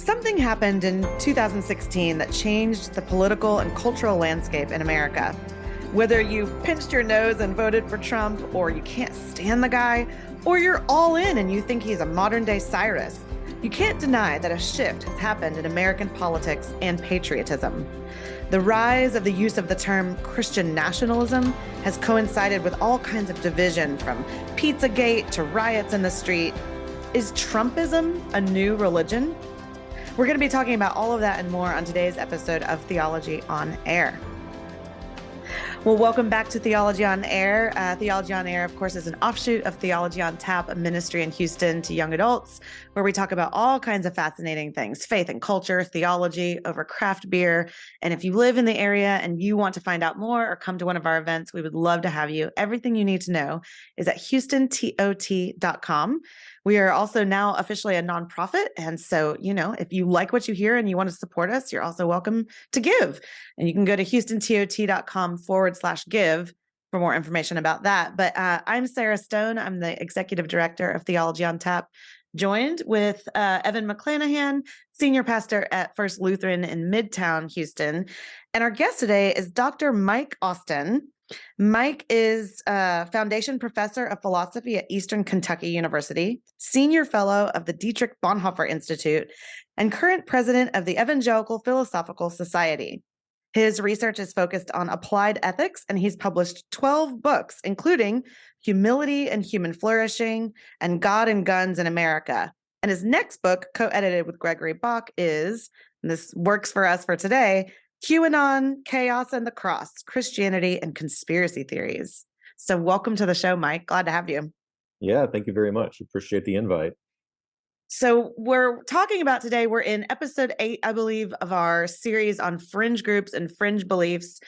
Something happened in 2016 that changed the political and cultural landscape in America. Whether you pinched your nose and voted for Trump, or you can't stand the guy, or you're all in and you think he's a modern-day Cyrus, you can't deny that a shift has happened in American politics and patriotism. The rise of the use of the term Christian nationalism has coincided with all kinds of division, from Pizzagate to riots in the street. Is Trumpism a new religion? We're going to be talking about all of that and more on today's episode of Theology on Air. Well, welcome back to Theology on Air. Theology on Air, of course, is an offshoot of Theology on Tap, a ministry in Houston to young adults, where we talk about all kinds of fascinating things: faith and culture, theology, over craft beer. And if you live in the area and you want to find out more or come to one of our events, we would love to have you. Everything you need to know is at houstontot.com. We are also now officially a nonprofit. And so, if you like what you hear and you want to support us, you're also welcome to give. And you can go to houstontot.com/give for more information about that. But I'm Sarah Stone. I'm the executive director of Theology on Tap, joined with Evan McClanahan, senior pastor at First Lutheran in Midtown Houston. And our guest today is Dr. Mike Austin. Mike is a foundation professor of philosophy at Eastern Kentucky University, senior fellow of the Dietrich Bonhoeffer Institute, and current president of the Evangelical Philosophical Society. His research is focused on applied ethics, and he's published 12 books, including Humility and Human Flourishing and God and Guns in America. And his next book, co-edited with Gregory Bach, is, and this works for us for today, Q-Anon, Chaos and the Cross, Christianity and Conspiracy Theories. So welcome to the show, Mike. Glad to have you. Yeah, thank you very much. Appreciate the invite. So we're talking about today, we're in episode 8, I believe, of our series on fringe groups and fringe beliefs.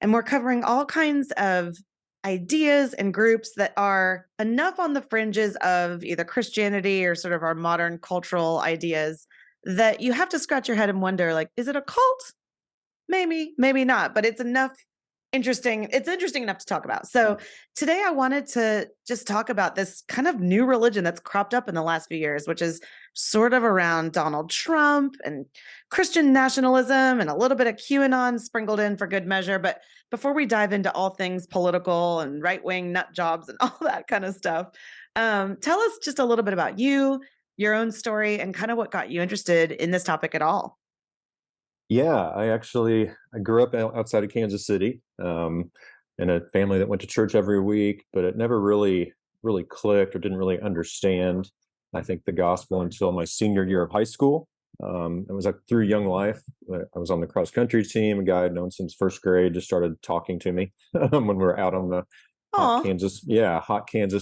And we're covering all kinds of ideas and groups that are enough on the fringes of either Christianity or sort of our modern cultural ideas that you have to scratch your head and wonder, like, is it a cult? Maybe, maybe not, but it's interesting enough to talk about. So today I wanted to just talk about this kind of new religion that's cropped up in the last few years, which is sort of around Donald Trump and Christian nationalism and a little bit of QAnon sprinkled in for good measure. But before we dive into all things political and right-wing nut jobs and all that kind of stuff, tell us just a little bit about you, your own story, and kind of what got you interested in this topic at all. Yeah, I grew up outside of Kansas City, in a family that went to church every week, but it never really clicked or didn't really understand, I think, the gospel until my senior year of high school. It was through Young Life. I was on the cross country team. A guy I'd known since first grade just started talking to me when we were out on the hot Kansas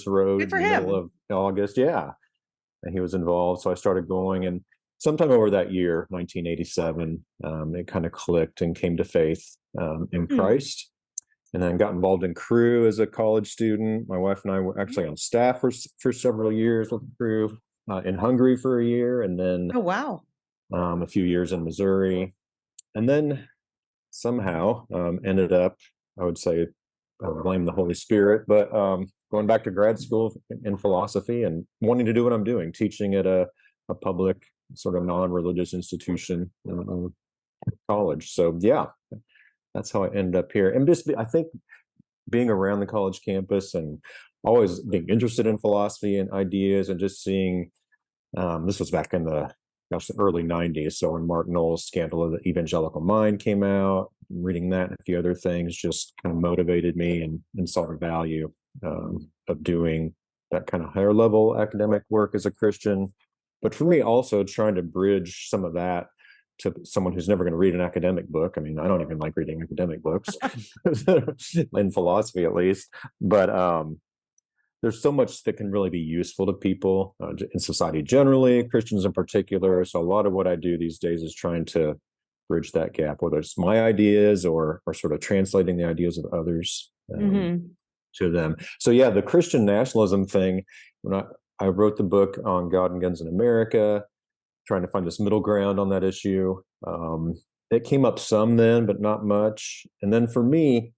road in the middle of August. Yeah, and he was involved, so I started going, and sometime over that year, 1987, it kind of clicked and came to faith in Christ, and then got involved in Cru as a college student. My wife and I were actually on staff for several years with Cru in Hungary for a year, and then a few years in Missouri, and then somehow ended up, I would say, I blame the Holy Spirit, but going back to grad school in philosophy and wanting to do what I'm doing, teaching at a public sort of non-religious institution college. So yeah, that's how I ended up here. And I think being around the college campus and always being interested in philosophy and ideas, and just seeing, this was back in the early 90s. So when Mark Knoll's Scandal of the Evangelical Mind came out, reading that and a few other things just kind of motivated me and saw the value of doing that kind of higher level academic work as a Christian. But for me, also trying to bridge some of that to someone who's never going to read an academic book. I mean, I don't even like reading academic books, in philosophy at least. But there's so much that can really be useful to people in society generally, Christians in particular. So a lot of what I do these days is trying to bridge that gap, whether it's my ideas or sort of translating the ideas of others to them. So yeah, the Christian nationalism thing, when I wrote the book on God and Guns in America, trying to find this middle ground on that issue. It came up some then, but not much. And then for me,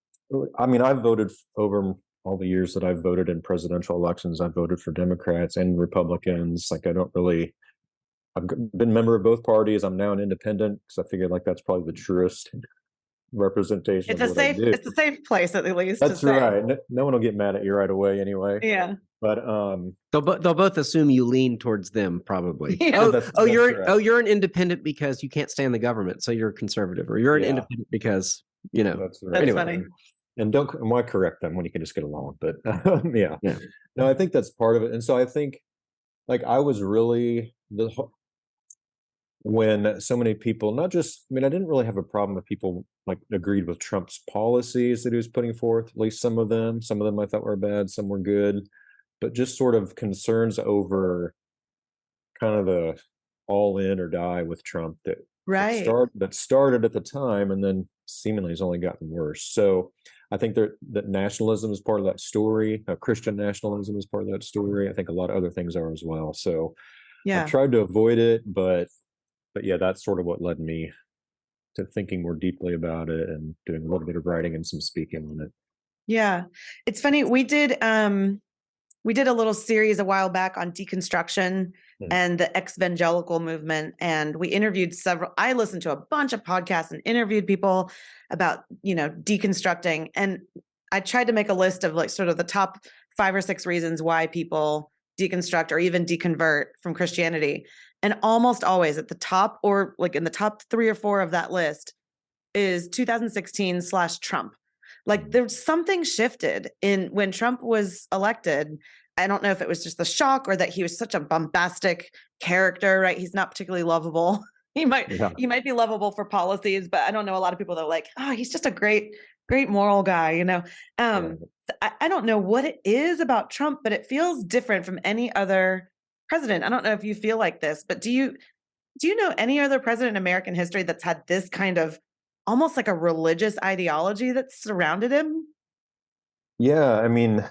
I mean, I've voted over all the years that I've voted in presidential elections. I've voted for Democrats and Republicans. Like, I don't really been a member of both parties. I'm now an independent because I figured like that's probably the truest representation of what I do. It's a safe place at least to That's say. right. No one will get mad at you right away anyway. Yeah. But they'll both assume you lean towards them probably. Yeah. that's you're right. You're an independent because you can't stand the government, so you're a conservative, or you're an independent because That's right. That's funny. And why correct them when you can just get along? But yeah. No, I think that's part of it. And so I think like I was really when so many people, not just, I mean, I didn't really have a problem with people like agreed with Trump's policies that he was putting forth, at least some of them. Some of them I thought were bad, some were good, but just sort of concerns over kind of the all in or die with Trump that started at the time and then seemingly has only gotten worse. So I think that nationalism is part of that story. Christian nationalism is part of that story. I think a lot of other things are as well. So I tried to avoid it, but yeah, that's sort of what led me to thinking more deeply about it and doing a little bit of writing and some speaking on it. Yeah. It's funny. We did a little series a while back on deconstruction and the evangelical movement. And we interviewed I listened to a bunch of podcasts and interviewed people about, deconstructing. And I tried to make a list of like sort of the top 5 or 6 reasons why people deconstruct or even deconvert from Christianity. And almost always at the top, or like in the top 3 or 4 of that list, is 2016/Trump. Like there's something shifted in when Trump was elected. I don't know if it was just the shock or that he was such a bombastic character, right? He's not particularly lovable. He might be lovable for policies, but I don't know a lot of people that are like, oh, he's just a great moral guy, I don't know what it is about Trump, but it feels different from any other president. I don't know if you feel like this, but do you know any other president in American history that's had this kind of almost like a religious ideology that's surrounded him? Yeah, I mean,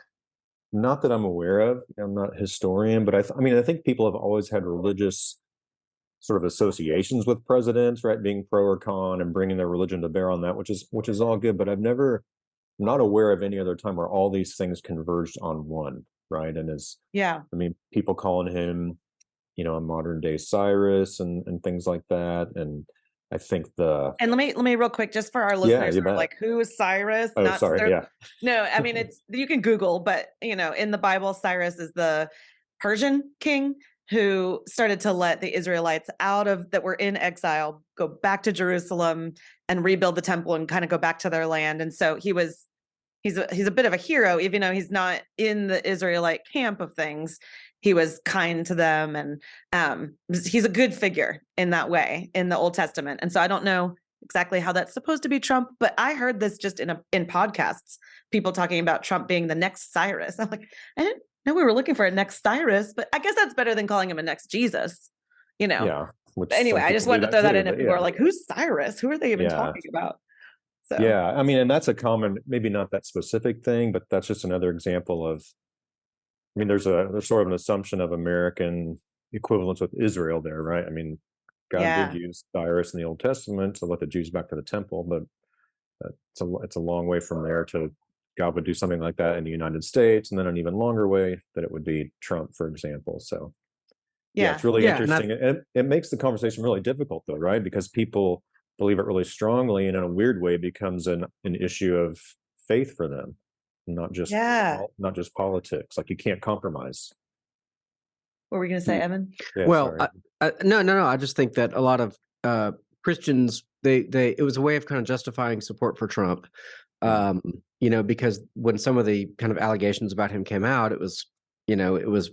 not that I'm aware of. I'm not a historian, but I think people have always had religious sort of associations with presidents, right? Being pro or con and bringing their religion to bear on that, which is all good. But I'm not aware of any other time where all these things converged on one, right? And people calling him, a modern day Cyrus and things like that. And I think and let me real quick, just for our listeners, like, who is Cyrus? Oh, sorry. Yeah. No, I mean, you can Google, but in the Bible, Cyrus is the Persian king who started to let the Israelites that were in exile go back to Jerusalem and rebuild the temple and kind of go back to their land. And so he's a bit of a hero, even though he's not in the Israelite camp of things. He was kind to them, and he's a good figure in that way in the Old Testament. And so I don't know exactly how that's supposed to be Trump, but I heard this just in podcasts, people talking about Trump being the next Cyrus. I'm like, I didn't know we were looking for a next Cyrus, but I guess that's better than calling him a next Jesus, Yeah. But anyway, I just wanted to throw that in, and people are like, who's Cyrus? Who are they even talking about? So yeah, I mean, and that's a common, maybe not that specific thing, but that's just another example of. I mean, there's sort of an assumption of American equivalence with Israel there, right? I mean, God did use Cyrus in the Old Testament to let the Jews back to the temple, but it's a long way from there to God would do something like that in the United States, and then an even longer way that it would be Trump, for example. So it's really interesting. It makes the conversation really difficult, though, right? Because people believe it really strongly, and in a weird way, it becomes an issue of faith for them. Not just politics. Like you can't compromise. What were we going to say, Evan? Yeah, well, no. I just think that a lot of Christians, it was a way of kind of justifying support for Trump. Because when some of the kind of allegations about him came out, it was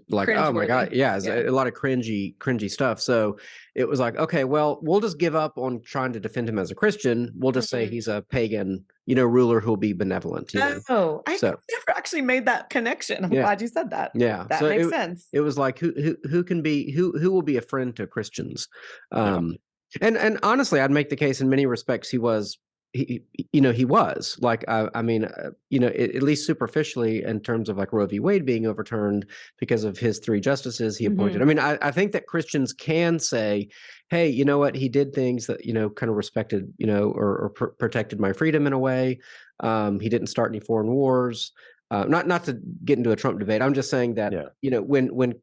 like, oh my God, a lot of cringy stuff. So it was like, okay, well, we'll just give up on trying to defend him as a Christian. We'll just say he's a pagan, ruler who'll be benevolent. I never actually made that connection. I'm glad you said that. Yeah, that makes sense. It was like who will be a friend to Christians, and honestly, I'd make the case in many respects he was. He was like, at least superficially in terms of like Roe v. Wade being overturned because of his 3 justices he appointed. I mean, I think that Christians can say, hey, you know what? He did things that, kind of respected, or protected my freedom in a way. He didn't start any foreign wars. Not to get into a Trump debate. I'm just saying that, when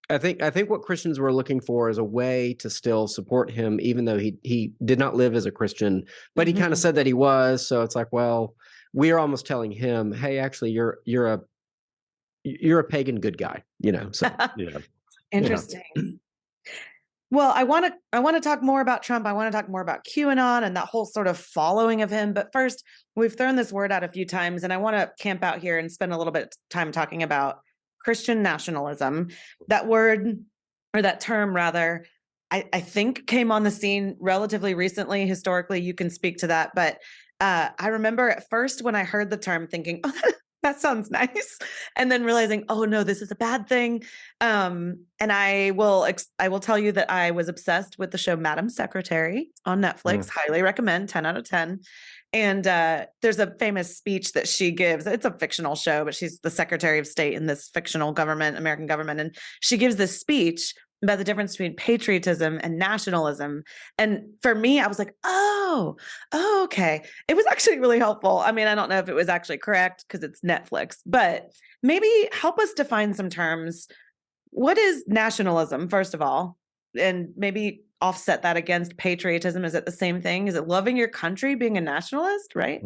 I think what Christians were looking for is a way to still support him, even though he did not live as a Christian, but he kind of said that he was. So it's like, well, we are almost telling him, hey, actually, you're a pagan good guy, So Yeah. Interesting. Yeah. Well, I want to talk more about Trump. I want to talk more about Q-Anon and that whole sort of following of him. But first, we've thrown this word out a few times, and I want to camp out here and spend a little bit of time talking about Christian nationalism. That word, or that term rather, I think came on the scene relatively recently. Historically, you can speak to that. But I remember at first when I heard the term thinking, oh, that sounds nice. And then realizing, oh no, this is a bad thing. And I will tell you that I was obsessed with the show Madam Secretary on Netflix. Highly recommend, 10 out of 10. And there's a famous speech that she gives. It's a fictional show, but she's the Secretary of State in this fictional government, American government. And she gives this speech about the difference between patriotism and nationalism. And for me, I was like, oh, okay. It was actually really helpful. I mean, I don't know if it was actually correct because it's Netflix, but maybe help us define some terms. What is nationalism, first of all? And maybe offset that against patriotism. Is it the same thing? Is it loving your country, being a nationalist, right?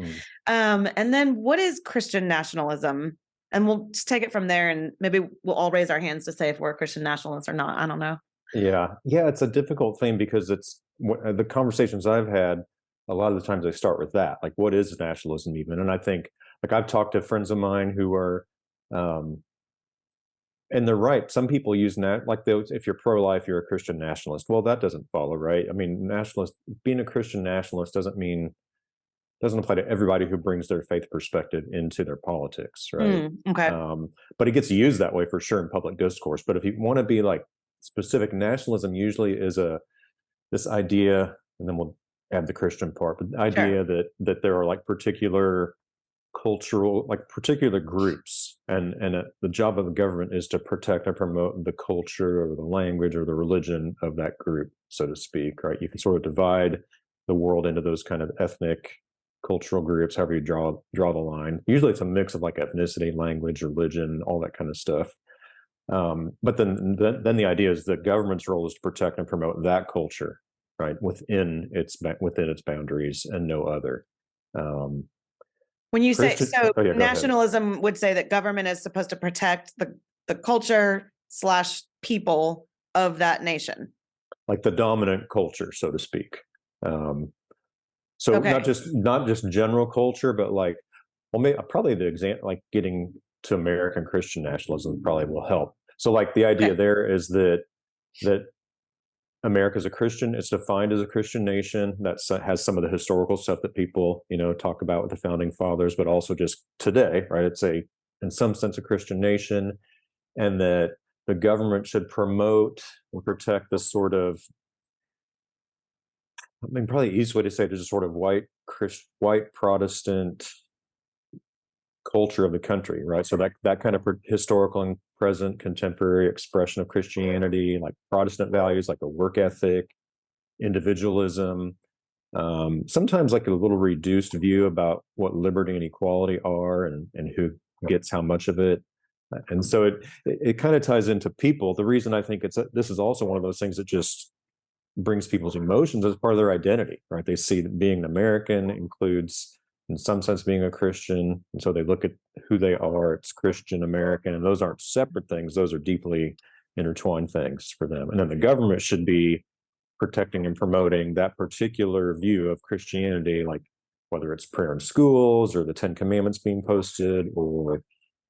And then what is Christian nationalism? And we'll just take it from there, and maybe we'll all raise our hands to say if we're Christian nationalists or not. I don't know. Yeah. It's a difficult thing because it's the conversations I've had. A lot of the times I start with that, like, what is nationalism even? And I think, like, I've talked to friends of mine who are, and they're right. Some people use if you're pro-life, you're a Christian nationalist. Well, that doesn't follow, right? I mean, being a Christian nationalist doesn't apply to everybody who brings their faith perspective into their politics, right? Okay. But it gets used that way for sure in public discourse. But if you want to be like specific, nationalism usually is this idea, and then we'll add the Christian part, but the idea that there are like particular cultural, like particular groups, and the job of the government is to protect and promote the culture or the language or the religion of that group, so to speak, right? You can sort of divide the world into those kind of ethnic, cultural groups, however you draw the line. Usually it's a mix of like ethnicity, language, religion, all that kind of stuff. But then the idea is that government's role is to protect and promote that culture, right, within its boundaries and no other. When you say nationalism would say that government is supposed to protect the culture / people of that nation, like the dominant culture, so to speak. Not just general culture, but like, well, probably the example, like getting to American Christian nationalism probably will help. So like the idea there is that America is a Christian, it's defined as a Christian nation that has some of the historical stuff that people, talk about with the founding fathers, but also just today, right? It's in some sense, a Christian nation, and that the government should promote or protect this sort of, I mean, probably the easiest way to say it is a sort of white Protestant culture of the country, right? So that kind of historical and present contemporary expression of Christianity, like Protestant values, like a work ethic, individualism, sometimes like a little reduced view about what liberty and equality are and who gets how much of it. And so it kind of ties into people. The reason I think this is also one of those things that just brings people's emotions as part of their identity, right? They see that being an American includes, in some sense, being a Christian. And so they look at who they are, it's Christian American, and those aren't separate things. Those are deeply intertwined things for them. And then the government should be protecting and promoting that particular view of Christianity, like whether it's prayer in schools or the 10 Commandments being posted or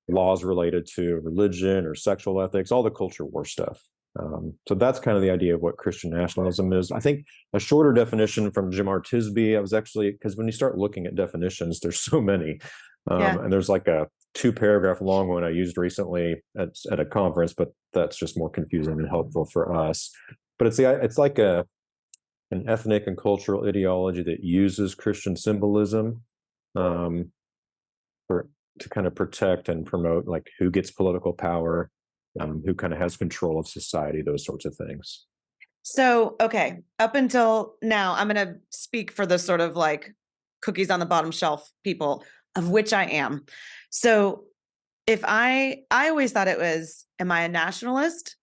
laws related to religion or sexual ethics, all the culture war stuff. So that's kind of the idea of what Christian nationalism is. I think a shorter definition from Jim R. Tisby, because when you start looking at definitions, there's so many. And there's like a 2-paragraph long one I used recently at a conference, but that's just more confusing and helpful for us. But it's like an ethnic and cultural ideology that uses Christian symbolism to kind of protect and promote like who gets political power, who kind of has control of society, those sorts of things. So, okay, up until now, I'm going to speak for the sort of like cookies on the bottom shelf people, of which I am. So if I always thought it was, am I a nationalist?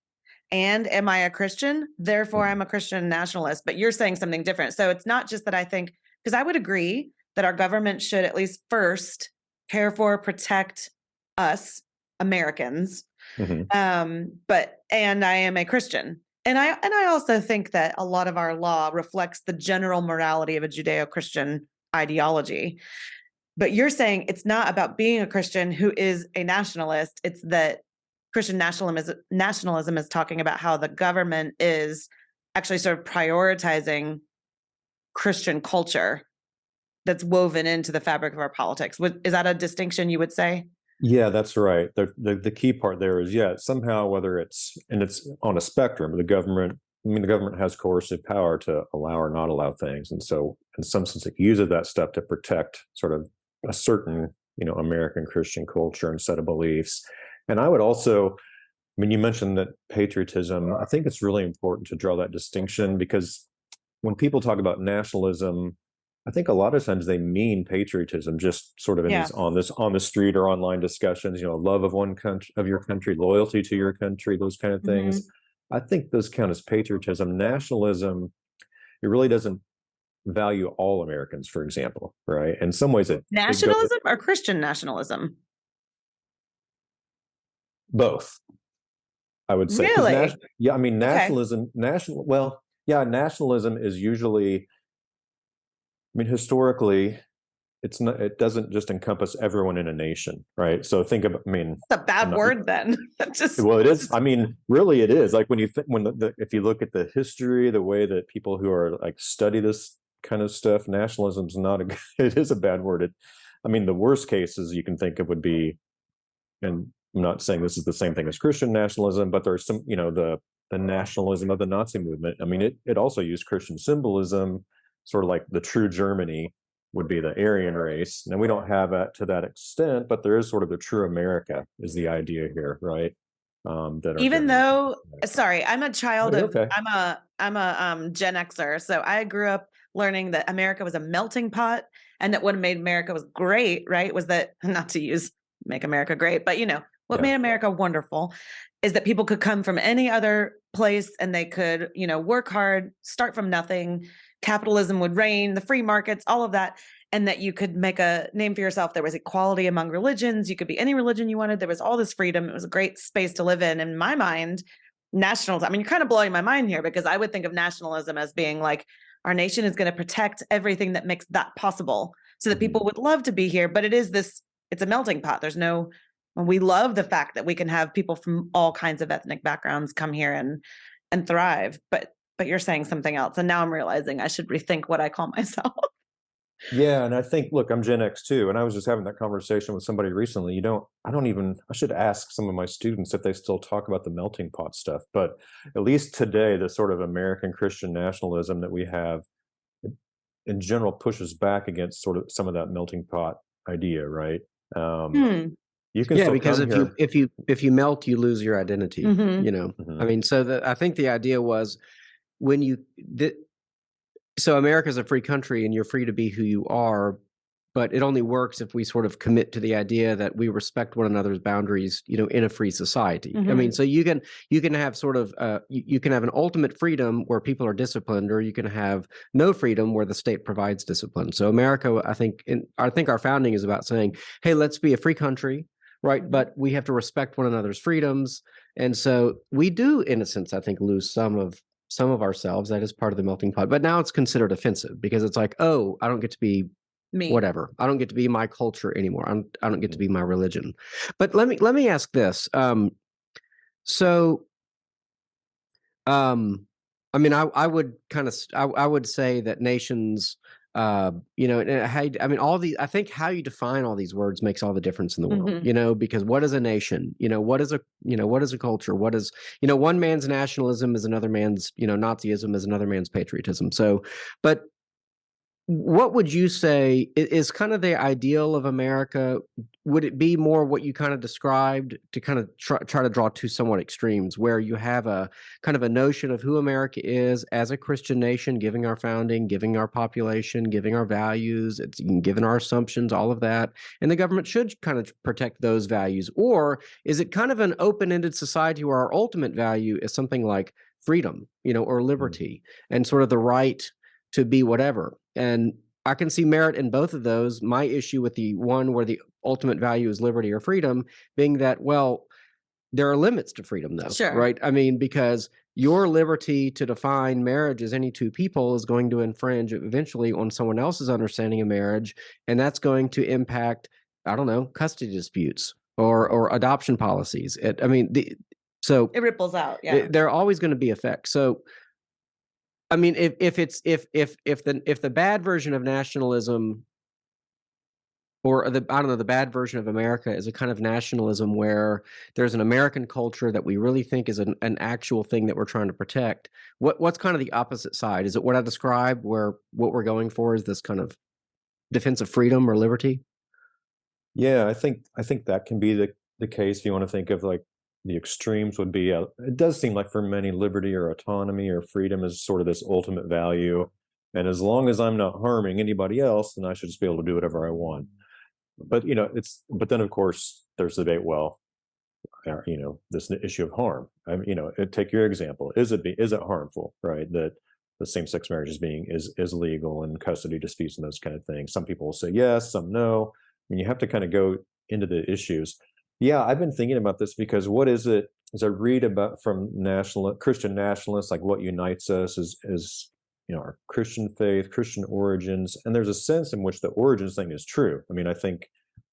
and am I a Christian? Therefore, I'm a Christian nationalist. But you're saying something different. So it's not just that I think, because I would agree that our government should at least first care for, protect us Americans. And I am a Christian. And I also think that a lot of our law reflects the general morality of a Judeo-Christian ideology. But you're saying it's not about being a Christian who is a nationalist. It's that Christian nationalism is talking about how the government is actually sort of prioritizing Christian culture that's woven into the fabric of our politics. Is that a distinction you would say? Yeah, that's right. The key part there is, somehow, whether it's on a spectrum, the government has coercive power to allow or not allow things. And so in some sense, it uses that stuff to protect sort of a certain, American Christian culture and set of beliefs. And I would also, you mentioned that patriotism, I think it's really important to draw that distinction, because when people talk about nationalism, I think a lot of times they mean patriotism, just sort of in these on the street or online discussions, love of one country, of your country, loyalty to your country, those kind of things. I think those count as patriotism. Nationalism, it really doesn't value all Americans, for example, right? In some ways, nationalism or Christian nationalism? Both, I would say. Really? Nationalism, nationalism is usually, historically, it doesn't just encompass everyone in a nation, right? So think about, it's a bad word then. Well, it is. Really it is. Like if you look at the history, the way that people who are like study this kind of stuff, nationalism's it is a bad word. The worst cases you can think of would be, and I'm not saying this is the same thing as Christian nationalism, but there's some, the nationalism of the Nazi movement. It also used Christian symbolism, sort of like the true Germany would be the Aryan race. Now we don't have that to that extent, but there is sort of the true America is the idea here, right? Even though, sorry, I'm a child of, I'm a Gen Xer. So I grew up learning that America was a melting pot, and that what made America was great, right? Was that, not to use make America great, but what made America wonderful is that people could come from any other place and they could, work hard, start from nothing. Capitalism would reign, the free markets, all of that, and that you could make a name for yourself. There was equality among religions. You could be any religion you wanted. There was all this freedom. It was a great space to live in. In my mind, nationalism, you're kind of blowing my mind here, because I would think of nationalism as being like, our nation is going to protect everything that makes that possible so that people would love to be here. But it's a melting pot. We love the fact that we can have people from all kinds of ethnic backgrounds come here and thrive. But you're saying something else. And now I'm realizing I should rethink what I call myself. Yeah. And I think, look, I'm Gen X too. And I was just having that conversation with somebody recently. I should ask some of my students if they still talk about the melting pot stuff. But at least today, the sort of American Christian nationalism that we have in general pushes back against sort of some of that melting pot idea, right? You can because if you melt, you lose your identity. I think the idea was, so America's a free country and you're free to be who you are, but it only works if we sort of commit to the idea that we respect one another's boundaries, in a free society. So you can have sort of you can have an ultimate freedom where people are disciplined, or you can have no freedom where the state provides discipline. So America, I think our founding is about saying, hey, let's be a free country, right? But we have to respect one another's freedoms. And so we do, in a sense, I think, lose some of ourselves. That is part of the melting pot. But now it's considered offensive, because it's like, oh, I don't get to be me. Whatever. I don't get to be my culture anymore. I don't get to be my religion. But let me ask this. I would say that nations, I think how you define all these words makes all the difference in the world, because what is a nation? What is a culture? What is, one man's nationalism is another man's, Nazism is another man's patriotism. So, but what would you say is kind of the ideal of America? Would it be more what you kind of described, to kind of try to draw two somewhat extremes, where you have a kind of a notion of who America is as a Christian nation, giving our founding, giving our population, giving our values, it's given our assumptions, all of that, and the government should kind of protect those values? Or is it kind of an open-ended society where our ultimate value is something like freedom, or liberty, and sort of the right to be whatever? And I can see merit in both of those. My issue with the one where the ultimate value is liberty or freedom being that, well, there are limits to freedom, though, Sure. right? I mean, because your liberty to define marriage as any two people is going to infringe eventually on someone else's understanding of marriage, and that's going to impact, I don't know, custody disputes or adoption policies. So It ripples out. Yeah. there are always going to be effects. So I mean, if the bad version of nationalism, or the bad version of America is a kind of nationalism where there's an American culture that we really think is an actual thing that we're trying to protect, what's kind of the opposite side? Is it what I described, where what we're going for is this kind of defense of freedom or liberty? Yeah, I think that can be the case. If you want to think of like the extremes, would be it does seem like for many, liberty or autonomy or freedom is sort of this ultimate value, and as long as I'm not harming anybody else, then I should just be able to do whatever I want. But but then of course there's the debate. Well, this issue of harm. Take your example. Is it harmful, right? That the same-sex marriage is legal, and custody disputes and those kind of things. Some people will say yes, some no. I mean, you have to kind of go into the issues. Yeah, I've been thinking about this because what is it? As I read about from Christian nationalists, like what unites us is our Christian faith, Christian origins, and there's a sense in which the origins thing is true. I mean, I think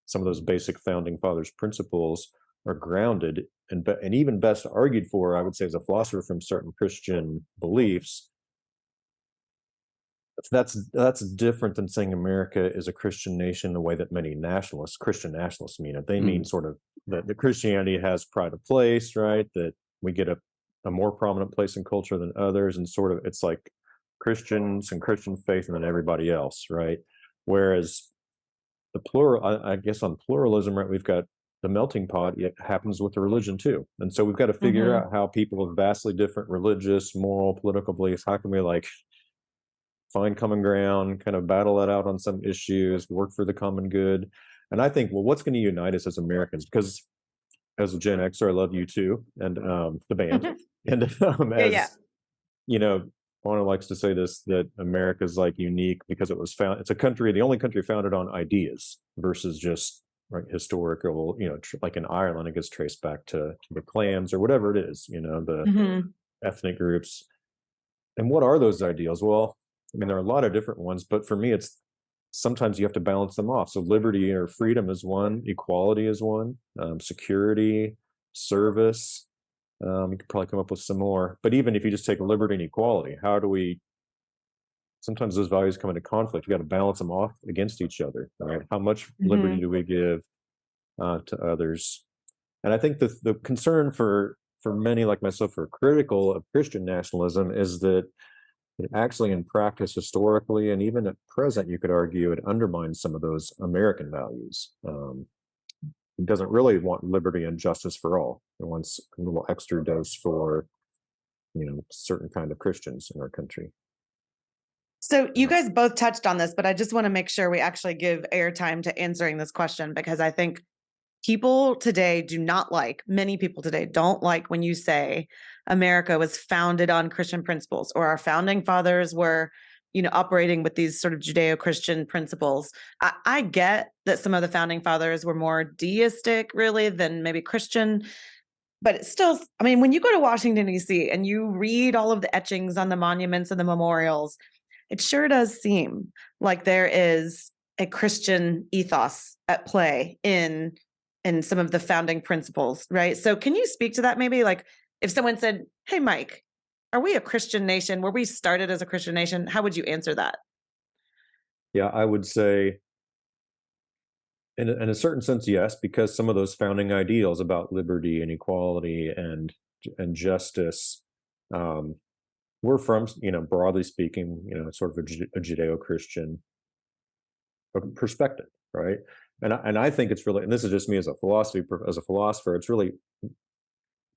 some of those basic founding fathers principles are grounded and even best argued for, I would say, as a philosopher, from certain Christian beliefs. That's different than saying America is a Christian nation in the way that many Christian nationalists mean it. They mean sort of that the Christianity has pride of place, right? That we get a more prominent place in culture than others, and sort of it's like Christians and Christian faith and then everybody else, right? Whereas the plural, I guess on pluralism, right, we've got the melting pot. It happens with the religion too, and so we've got to figure out how people of vastly different religious, moral, political beliefs, how can we find common ground, kind of battle that out on some issues, work for the common good. And I think, well, what's going to unite us as Americans? Because as a Gen Xer, I love you too, and the band, and Bono likes to say this, that America's unique because it's the only country founded on ideas versus just historical, like in Ireland, it gets traced back to the clans or whatever it is, the ethnic groups. And what are those ideals? Well, I mean, there are a lot of different ones, but for me, it's sometimes you have to balance them off. So liberty or freedom is one, equality is one, security, service. You could probably come up with some more. But even if you just take liberty and equality, sometimes those values come into conflict. You got to balance them off against each other, right? How much liberty do we give to others? And I think the concern for many like myself who are critical of Christian nationalism is that it actually, in practice, historically, and even at present, you could argue it undermines some of those American values. It doesn't really want liberty and justice for all. It wants a little extra dose for, certain kind of Christians in our country. So you guys both touched on this, but I just want to make sure we actually give airtime to answering this question, because I think many people today don't like when you say America was founded on Christian principles, or our founding fathers were, operating with these sort of Judeo-Christian principles. I get that some of the founding fathers were more deistic, really, than maybe Christian. But it's still, I mean, when you go to Washington, D.C., and you read all of the etchings on the monuments and the memorials, it sure does seem like there is a Christian ethos at play in some of the founding principles, right? So can you speak to that maybe? Like if someone said, hey, Mike, are we a Christian nation? Were we started as a Christian nation? How would you answer that? Yeah, I would say in a certain sense, yes, because some of those founding ideals about liberty and equality and justice, we're from, broadly speaking, sort of a Judeo-Christian perspective, right? And I think it's really, and this is just me as a philosopher, it's really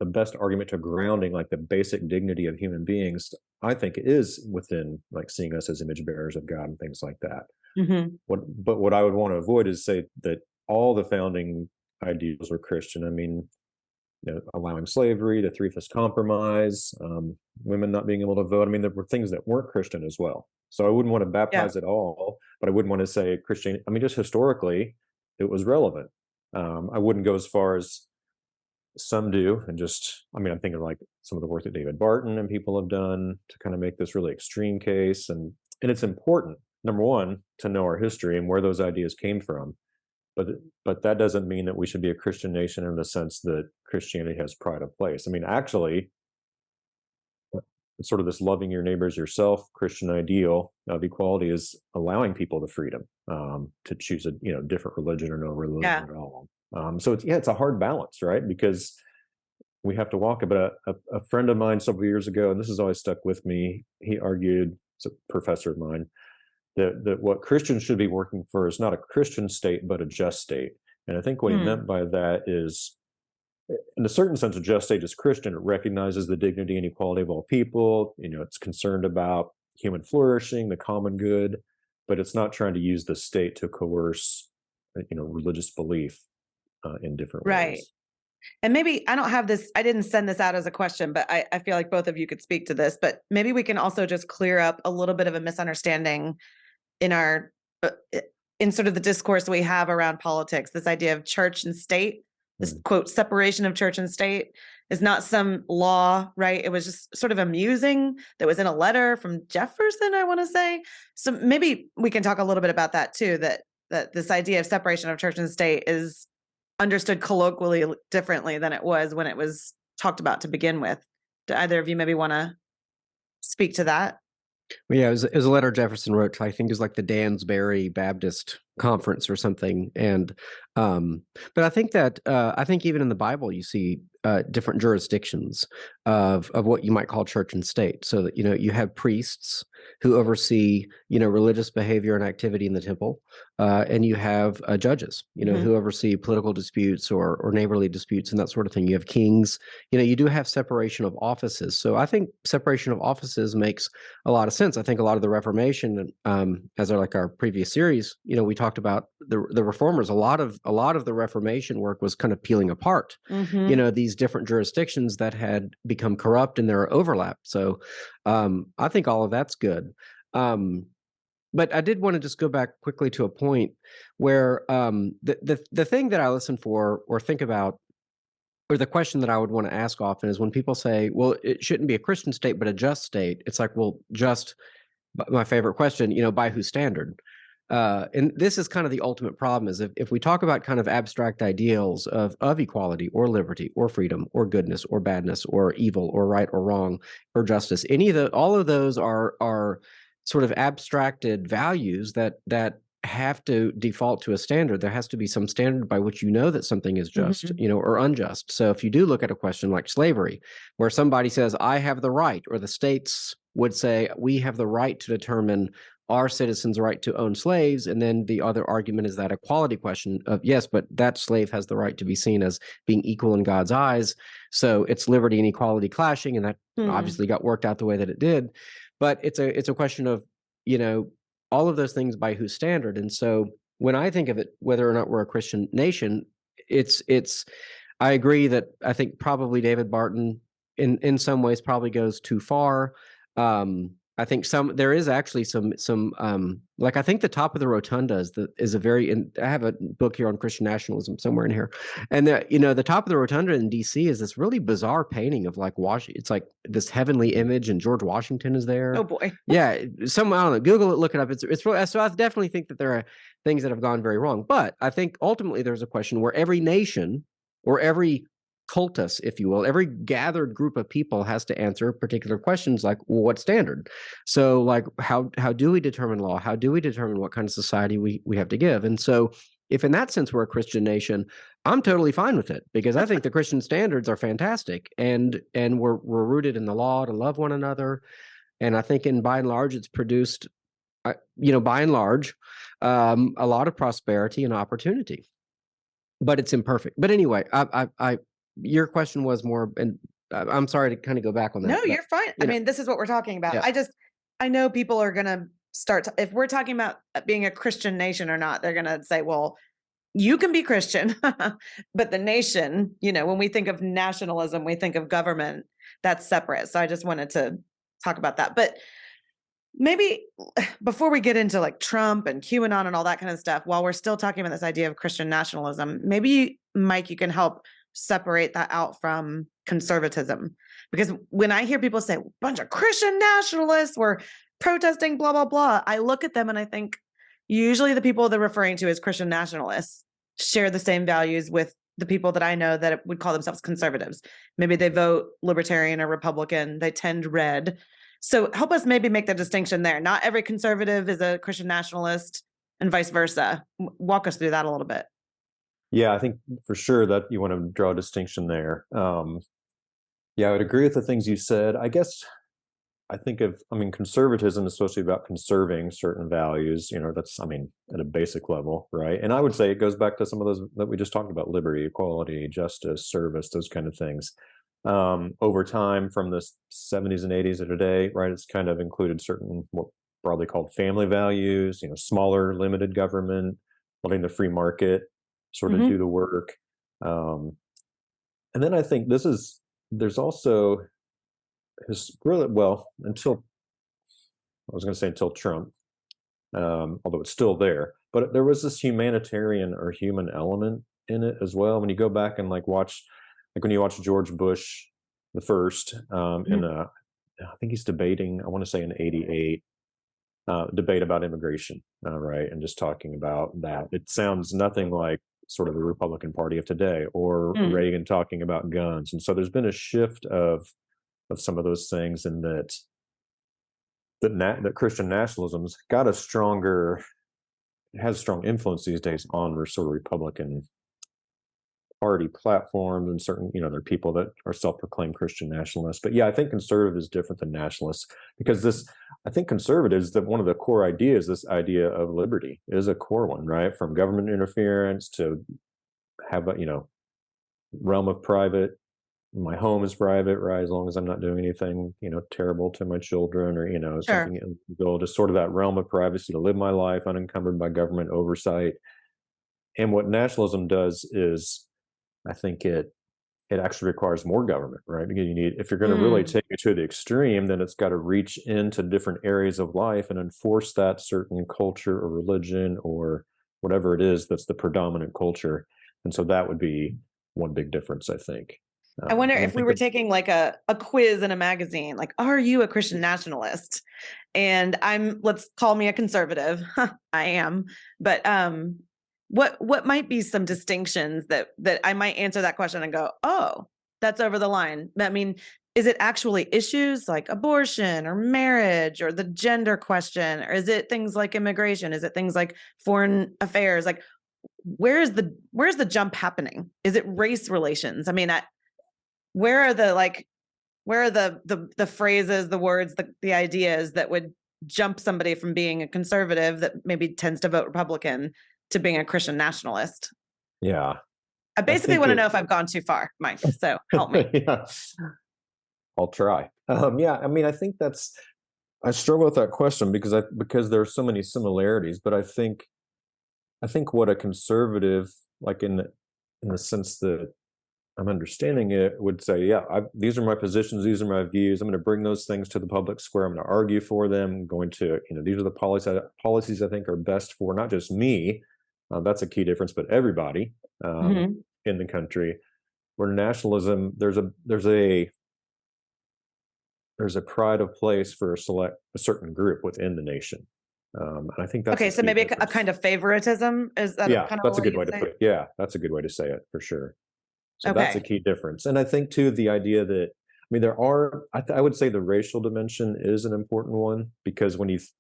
the best argument to grounding like the basic dignity of human beings. I think is within like seeing us as image bearers of God and things like that. Mm-hmm. What I would want to avoid is say that all the founding ideals were Christian. I mean, allowing slavery, the Three-Fifths Compromise, women not being able to vote. I mean, there were things that weren't Christian as well. So I wouldn't want to baptize it all, but I wouldn't want to say Christian. I mean, just historically, it was relevant. I wouldn't go as far as some do, and I'm thinking like some of the work that David Barton and people have done to kind of make this really extreme case. And it's important, number one, to know our history and where those ideas came from. But that doesn't mean that we should be a Christian nation in the sense that Christianity has pride of place. I mean, actually, it's sort of this loving your neighbor as yourself Christian ideal of equality is allowing people the freedom to choose a different religion or no religion at all. So it's a hard balance, right? Because we have to walk it. But a friend of mine several years ago, and this has always stuck with me, he argued, it's a professor of mine, that what Christians should be working for is not a Christian state, but a just state. And I think what he meant by that is, in a certain sense, a just state is Christian. It recognizes the dignity and equality of all people. It's concerned about human flourishing, the common good, but it's not trying to use the state to coerce, religious belief in different ways. And maybe I don't have this, I didn't send this out as a question, but I feel like both of you could speak to this, but maybe we can also just clear up a little bit of a misunderstanding in sort of the discourse we have around politics. This idea of church and state, this quote, separation of church and state is not some law, right? It was just sort of a musing that was in a letter from Jefferson, I want to say. So maybe we can talk a little bit about that too, that this idea of separation of church and state is understood colloquially differently than it was when it was talked about to begin with. Do either of you maybe want to speak to that? Well, yeah, it was a letter Jefferson wrote to, I think it was like the Dansbury Baptist Conference or something. And but I think that I think even in the Bible you see different jurisdictions of what you might call church and state. So that you have priests who oversee religious behavior and activity in the temple, and you have judges who oversee political disputes or neighborly disputes and that sort of thing. You have kings. You do have separation of offices. So I think separation of offices makes a lot of sense. I think a lot of the Reformation, as our previous series, we talked about the reformers. A lot of the Reformation work was kind of peeling apart these different jurisdictions that had become corrupt and there are overlap. So I think all of that's good. But I did want to just go back quickly to a point where the thing that I listen for or think about, or the question that I would want to ask often is when people say, well, it shouldn't be a Christian state, but a just state. It's like, well, just, my favorite question, by whose standard? And this is kind of the ultimate problem is if we talk about kind of abstract ideals of equality or liberty or freedom or goodness or badness or evil or right or wrong or justice, all of those are sort of abstracted values that have to default to a standard. There has to be some standard by which that something is just, or unjust. So if you do look at a question like slavery, where somebody says, I have the right, or the states would say, we have the right to determine our citizens' right to own slaves. And then the other argument is that equality question of, yes, but that slave has the right to be seen as being equal in God's eyes. So it's liberty and equality clashing. And that obviously got worked out the way that it did. But it's a question of, all of those things by whose standard. And so when I think of it, whether or not we're a Christian nation, I agree that I think probably David Barton in some ways probably goes too far. I think there is actually some like I think the top of the rotunda is a very, I have a book here on Christian nationalism somewhere in here, and the top of the rotunda in DC is this really bizarre painting of like it's like this heavenly image and George Washington is there. Oh boy. Yeah. I don't know, Google it, look it up. It's really, so I definitely think that there are things that have gone very wrong, but I think ultimately there's a question where every nation or every cultus, if you will, every gathered group of people has to answer particular questions like, well, what standard? So like, how do we determine law? How do we determine what kind of society we have to give? And so if in that sense we're a Christian nation, I'm totally fine with it because I think the Christian standards are fantastic and we're rooted in the law to love one another. And I think by and large, it's produced, by and large, a lot of prosperity and opportunity. But it's imperfect. But anyway, your question was more, and I'm sorry to kind of go back on that. No, you're fine. I mean, this is what we're talking about. Yeah. I know people are going to start, if we're talking about being a Christian nation or not, they're going to say, well, you can be Christian, but the nation, when we think of nationalism, we think of government, that's separate. So I just wanted to talk about that. But maybe before we get into like Trump and Q-Anon and all that kind of stuff, while we're still talking about this idea of Christian nationalism, maybe, Mike, you can help separate that out from conservatism. Because when I hear people say, a bunch of Christian nationalists were protesting, blah, blah, blah, I look at them and I think usually the people they're referring to as Christian nationalists share the same values with the people that I know that would call themselves conservatives. Maybe they vote libertarian or Republican, they tend red. So help us maybe make the distinction there. Not every conservative is a Christian nationalist and vice versa. Walk us through that a little bit. Yeah, I think for sure that you want to draw a distinction there. Yeah, I would agree with the things you said. I guess conservatism is supposed to be about conserving certain values. That's, at a basic level, right? And I would say it goes back to some of those that we just talked about: liberty, equality, justice, service, those kind of things. Over time, from the 70s and 80s to today, right, it's kind of included certain what broadly called family values, smaller, limited government, letting the free market sort of do the work. And then I think there's also until Trump, although it's still there, but there was this humanitarian or human element in it as well. When you go back and watch, when you watch George Bush the first, in I think he's debating, I want to say in '88, debate about immigration, right, and just talking about that. It sounds nothing like sort of the Republican Party of today, or Reagan talking about guns. And so there's been a shift of some of those things, and that Christian nationalism's got has strong influence these days on sort of Republican Party platforms, and certain, there are people that are self-proclaimed Christian nationalists. But yeah, I think conservative is different than nationalists, because I think conservatives, that one of the core ideas, this idea of liberty, is a core one, right? From government interference to have a, realm of private. My home is private, right? As long as I'm not doing anything, terrible to my children, or, something illegal, just sort of that realm of privacy to live my life unencumbered by government oversight. And what nationalism does is, I think it actually requires more government, right? Because if you're going to really take it to the extreme, then it's got to reach into different areas of life and enforce that certain culture or religion or whatever it is that's the predominant culture. And so that would be one big difference, I think. I wonder if we were taking like a quiz in a magazine, like, are you a Christian nationalist? And let's call me a conservative. I am. But what might be some distinctions that I might answer that question and go, oh, that's over the line? I mean, is it actually issues like abortion or marriage or the gender question? Or is it things like immigration? Is it things like foreign affairs? Like, where's the jump happening? Is it race relations? I mean, where are the phrases, the words, the ideas that would jump somebody from being a conservative that maybe tends to vote Republican to being a Christian nationalist? Yeah. I basically want to know if I've gone too far, Mike. So help me. Yeah. I'll try. Yeah, I think I struggle with that question because there are so many similarities, but I think what a conservative, like in the sense that I'm understanding it, would say, yeah, these are my positions, these are my views. I'm going to bring those things to the public square. I'm going to argue for them. I'm going to, these are the policies I think are best for not just me. That's a key difference, but everybody in the country. Where nationalism, there's a pride of place for a certain group within the nation. And I think that's okay. So maybe a kind of favoritism, is that? Yeah, kind of that's a good way to put it. Yeah, that's a good way to say it, for sure. So that's a key difference. And I think too, the idea that, there are, I would say the racial dimension is an important one, because when you've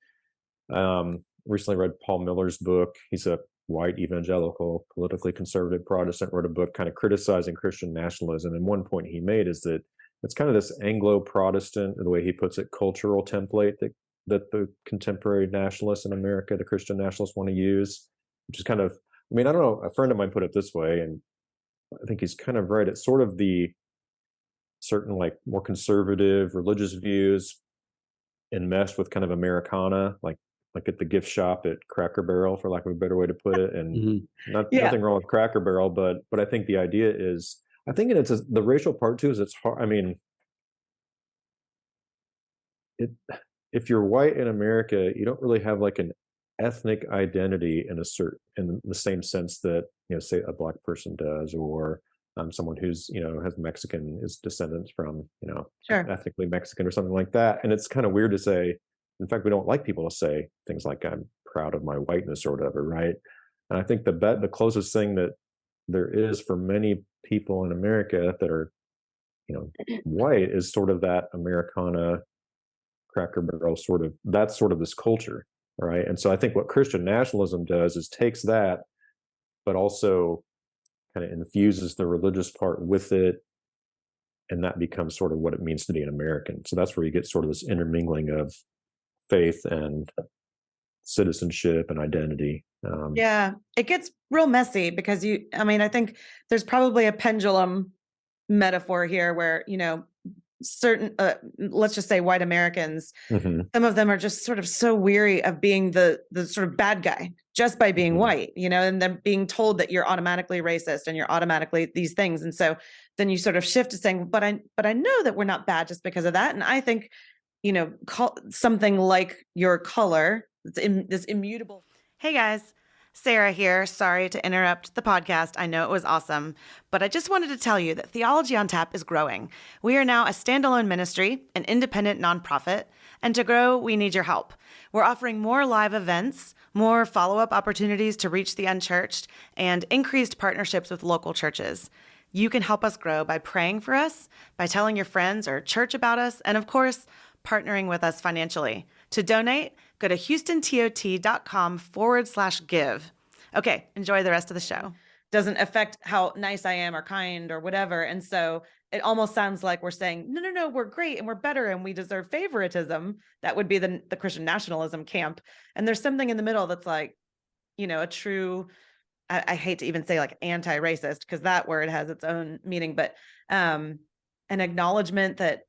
recently read Paul Miller's book, he's a white evangelical, politically conservative Protestant, wrote a book kind of criticizing Christian nationalism. And one point he made is that it's kind of this Anglo-Protestant, the way he puts it, cultural template that the contemporary nationalists in America, the Christian nationalists, want to use, which is kind of, I mean, I don't know, a friend of mine put it this way, and I think he's kind of right. It's sort of the certain like more conservative religious views enmeshed with kind of Americana, like at the gift shop at Cracker Barrel, for lack of a better way to put it. And nothing wrong with Cracker Barrel, but I think the idea is, I think it's the racial part too, is it's hard. I mean, if you're white in America, you don't really have like an ethnic identity in the same sense that, you know, say a black person does, or someone who's, you know, has Mexican is descendants from, you know, ethnically Mexican or something like that. And it's kind of weird to say. In fact, we don't like people to say things like "I'm proud of my whiteness" or whatever, right? And I think the closest thing that there is for many people in America that are, you know, white is sort of that Americana, Cracker Barrel that's sort of this culture, right? And so I think what Christian nationalism does is takes that, but also kind of infuses the religious part with it, and that becomes sort of what it means to be an American. So that's where you get sort of this intermingling of faith and citizenship and identity. Yeah, it gets real messy because I think there's probably a pendulum metaphor here where, you know, certain, let's just say white Americans, some of them are just sort of so weary of being the sort of bad guy just by being white, you know, and they're being told that you're automatically racist and you're automatically these things. And so then you sort of shift to saying, but I know that we're not bad just because of that. And I think, you know, something like your color, this immutable. Hey guys, Sarah here. Sorry to interrupt the podcast. I know it was awesome, but I just wanted to tell you that Theology on Tap is growing. We are now a standalone ministry, an independent nonprofit, and to grow, we need your help. We're offering more live events, more follow-up opportunities to reach the unchurched, and increased partnerships with local churches. You can help us grow by praying for us, by telling your friends or church about us, and of course, partnering with us financially. To donate, go to houstontot.com/give. Okay, enjoy the rest of the show. Doesn't affect how nice I am or kind or whatever. And so it almost sounds like we're saying, no, we're great and we're better and we deserve favoritism. That would be the Christian nationalism camp. And there's something in the middle that's like, you know, a true, I hate to even say like anti-racist because that word has its own meaning, but an acknowledgement that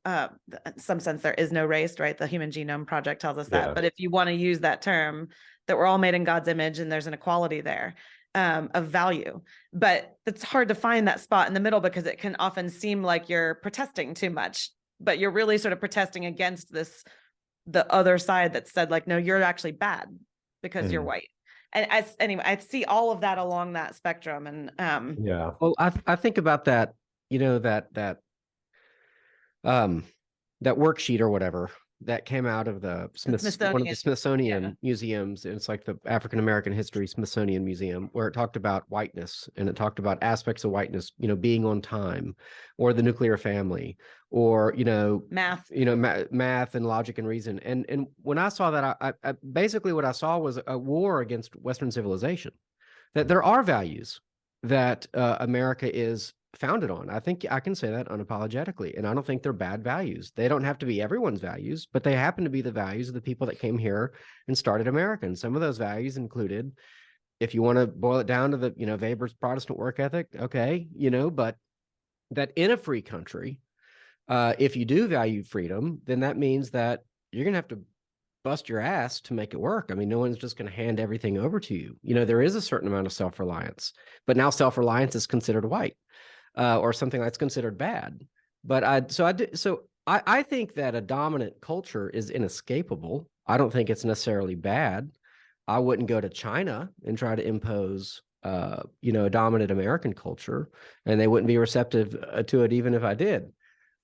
in some sense there is no race, right? The Human Genome Project tells us that. But if you want to use that term, that we're all made in God's image and there's an equality there of value. But it's hard to find that spot in the middle because it can often seem like you're protesting too much, but you're really sort of protesting against the other side that said like, no, you're actually bad because you're white. And anyway, I see all of that along that spectrum. And well, I think about that, you know, that worksheet or whatever that came out of the one of the Smithsonian museums. It's like the African American History Smithsonian Museum, where it talked about whiteness and it talked about aspects of whiteness, you know, being on time, or the nuclear family, or, you know, math, math and logic and reason. And when I saw that, I basically what I saw was a war against Western civilization. That there are values that America is founded on. I think I can say that unapologetically, and I don't think they're bad values. They don't have to be everyone's values, but they happen to be the values of the people that came here and started America. And some of those values included, if you want to boil it down to the, you know, Weber's Protestant work ethic, okay, you know, but that in a free country, if you do value freedom, then that means that you're going to have to bust your ass to make it work. I mean, no one's just going to hand everything over to you. You know, there is a certain amount of self-reliance, but now self-reliance is considered white. Or something that's considered bad. But I think that a dominant culture is inescapable. I don't think it's necessarily bad. I wouldn't go to China and try to impose, you know, a dominant American culture, and they wouldn't be receptive to it even if I did.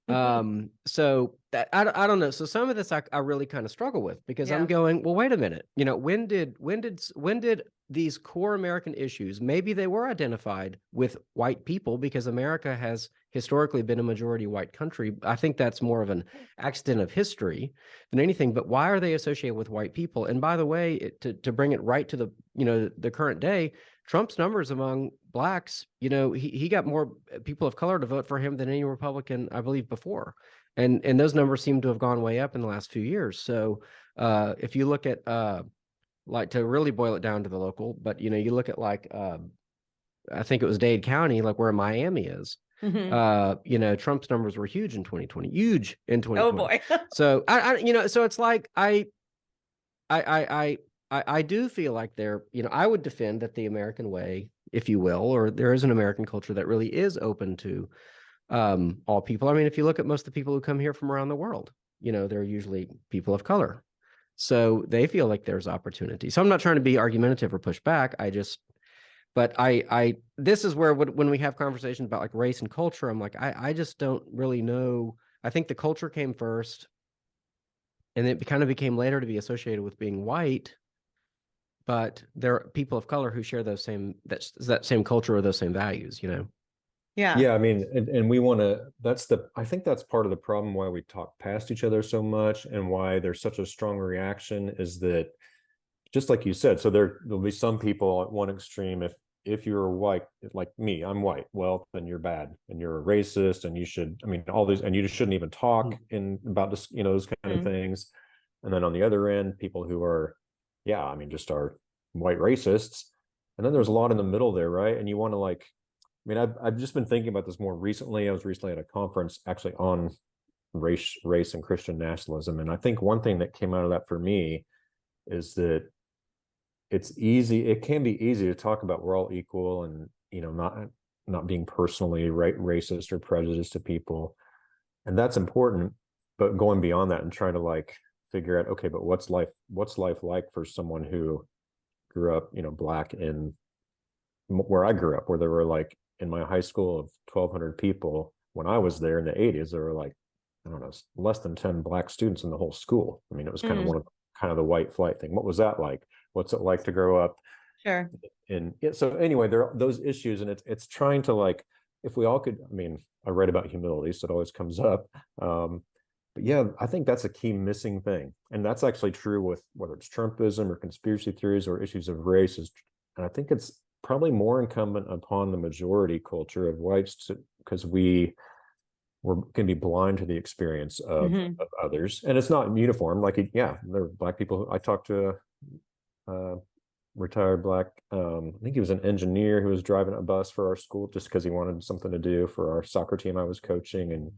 So that I don't know. So some of this I really kind of struggle with because I'm going, well, wait a minute. You know, when did these core American issues, maybe they were identified with white people because America has historically been a majority white country. I think that's more of an accident of history than anything, but why are they associated with white people? And by the way, to bring it right to the, you know, the current day, Trump's numbers among blacks, he got more people of color to vote for him than any Republican, I believe, before. And those numbers seem to have gone way up in the last few years. So if you look at like, to really boil it down to the local, but you look at like I think it was Dade County, like where Miami is. Trump's numbers were huge in 2020, huge in 2020. Oh boy. So so it's like I do feel like I would defend that the American way, if you will, or there is an American culture that really is open to all people. I mean, if you look at most of the people who come here from around the world, they're usually people of color. So they feel like there's opportunity. So I'm not trying to be argumentative or push back. But this is where when we have conversations about like race and culture, I'm like, I just don't really know. I think the culture came first, and it kind of became later to be associated with being white. But there are people of color who share that same culture or those same values, Yeah, I mean, and we want to, I think that's part of the problem why we talk past each other so much, and why there's such a strong reaction is that, just like you said, so there'll be some people at one extreme, if you're white, like me, I'm white, well, then you're bad and you're a racist and you should, I mean, all these, and you just shouldn't even talk about this, those kind of things. And then on the other end, people who are, just are white racists. And then there's a lot in the middle there, right? And you want to like, I mean, I've just been thinking about this more recently. I was recently at a conference actually on race and Christian nationalism. And I think one thing that came out of that for me is that it can be easy to talk about we're all equal and, not being personally racist or prejudiced to people. And that's important, but going beyond that and trying to like figure out, okay, but what's life like for someone who grew up, black in where I grew up, where there were like, in my high school of 1,200 people, when I was there in the 80s, there were like, I don't know, less than 10 black students in the whole school. I mean, it was kind of the white flight thing. What was that like? What's it like to grow up? Sure. And so anyway, there are those issues, and it's trying to like, if we all could, I mean, I write about humility, so it always comes up. But yeah, I think that's a key missing thing. And that's actually true with whether it's Trumpism or conspiracy theories or issues of race. And I think it's probably more incumbent upon the majority culture of whites because we can be blind to the experience of others. And it's not uniform. Like, there are black people. I talked to a retired black, I think he was an engineer who was driving a bus for our school just because he wanted something to do for our soccer team I was coaching. And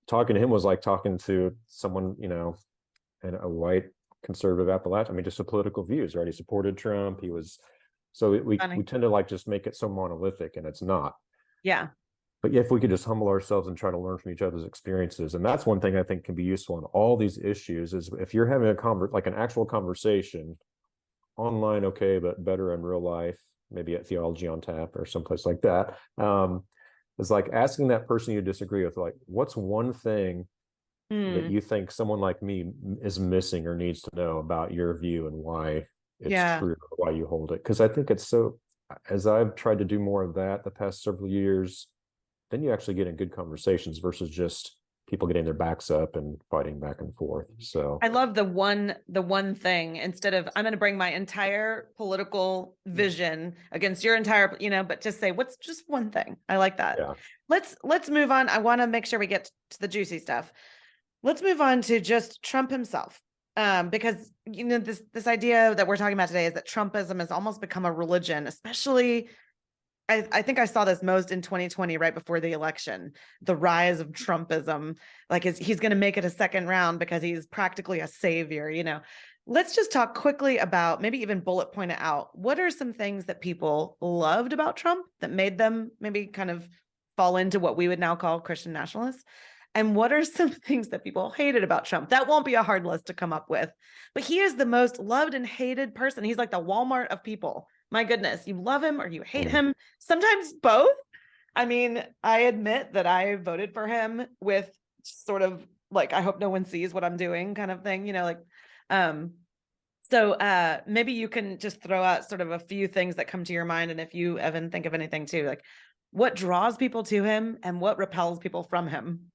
talking to him was like talking to someone, and a white conservative Appalachian. I mean, just the political views, right? He supported Trump. He was, so we tend to like just make it so monolithic, and it's not. Yeah. But if we could just humble ourselves and try to learn from each other's experiences, and that's one thing I think can be useful in all these issues, is if you're having like an actual conversation online, okay, but better in real life, maybe at Theology on Tap or someplace like that, is like asking that person you disagree with, like, what's one thing that you think someone like me is missing or needs to know about your view and why it's true, or why you hold it? Because I think it's so, as I've tried to do more of that the past several years, then you actually get in good conversations versus just people getting their backs up and fighting back and forth. So I love the one thing, instead of I'm going to bring my entire political vision against your entire, but just say, what's just one thing. I like that. Yeah. Let's move on. I want to make sure we get to the juicy stuff. Let's move on to just Trump himself. Because, this idea that we're talking about today is that Trumpism has almost become a religion, especially I think I saw this most in 2020, right before the election, the rise of Trumpism. Like he's going to make it a second round because he's practically a savior, Let's just talk quickly about, maybe even bullet point it out. What are some things that people loved about Trump that made them maybe kind of fall into what we would now call Christian nationalists? And what are some things that people hated about Trump? That won't be a hard list to come up with, but he is the most loved and hated person. He's like the Walmart of people. My goodness, you love him or you hate him. Sometimes both. I mean, I admit that I voted for him with sort of like, I hope no one sees what I'm doing kind of thing, so maybe you can just throw out sort of a few things that come to your mind. And if you, Evan, think of anything too, like what draws people to him and what repels people from him?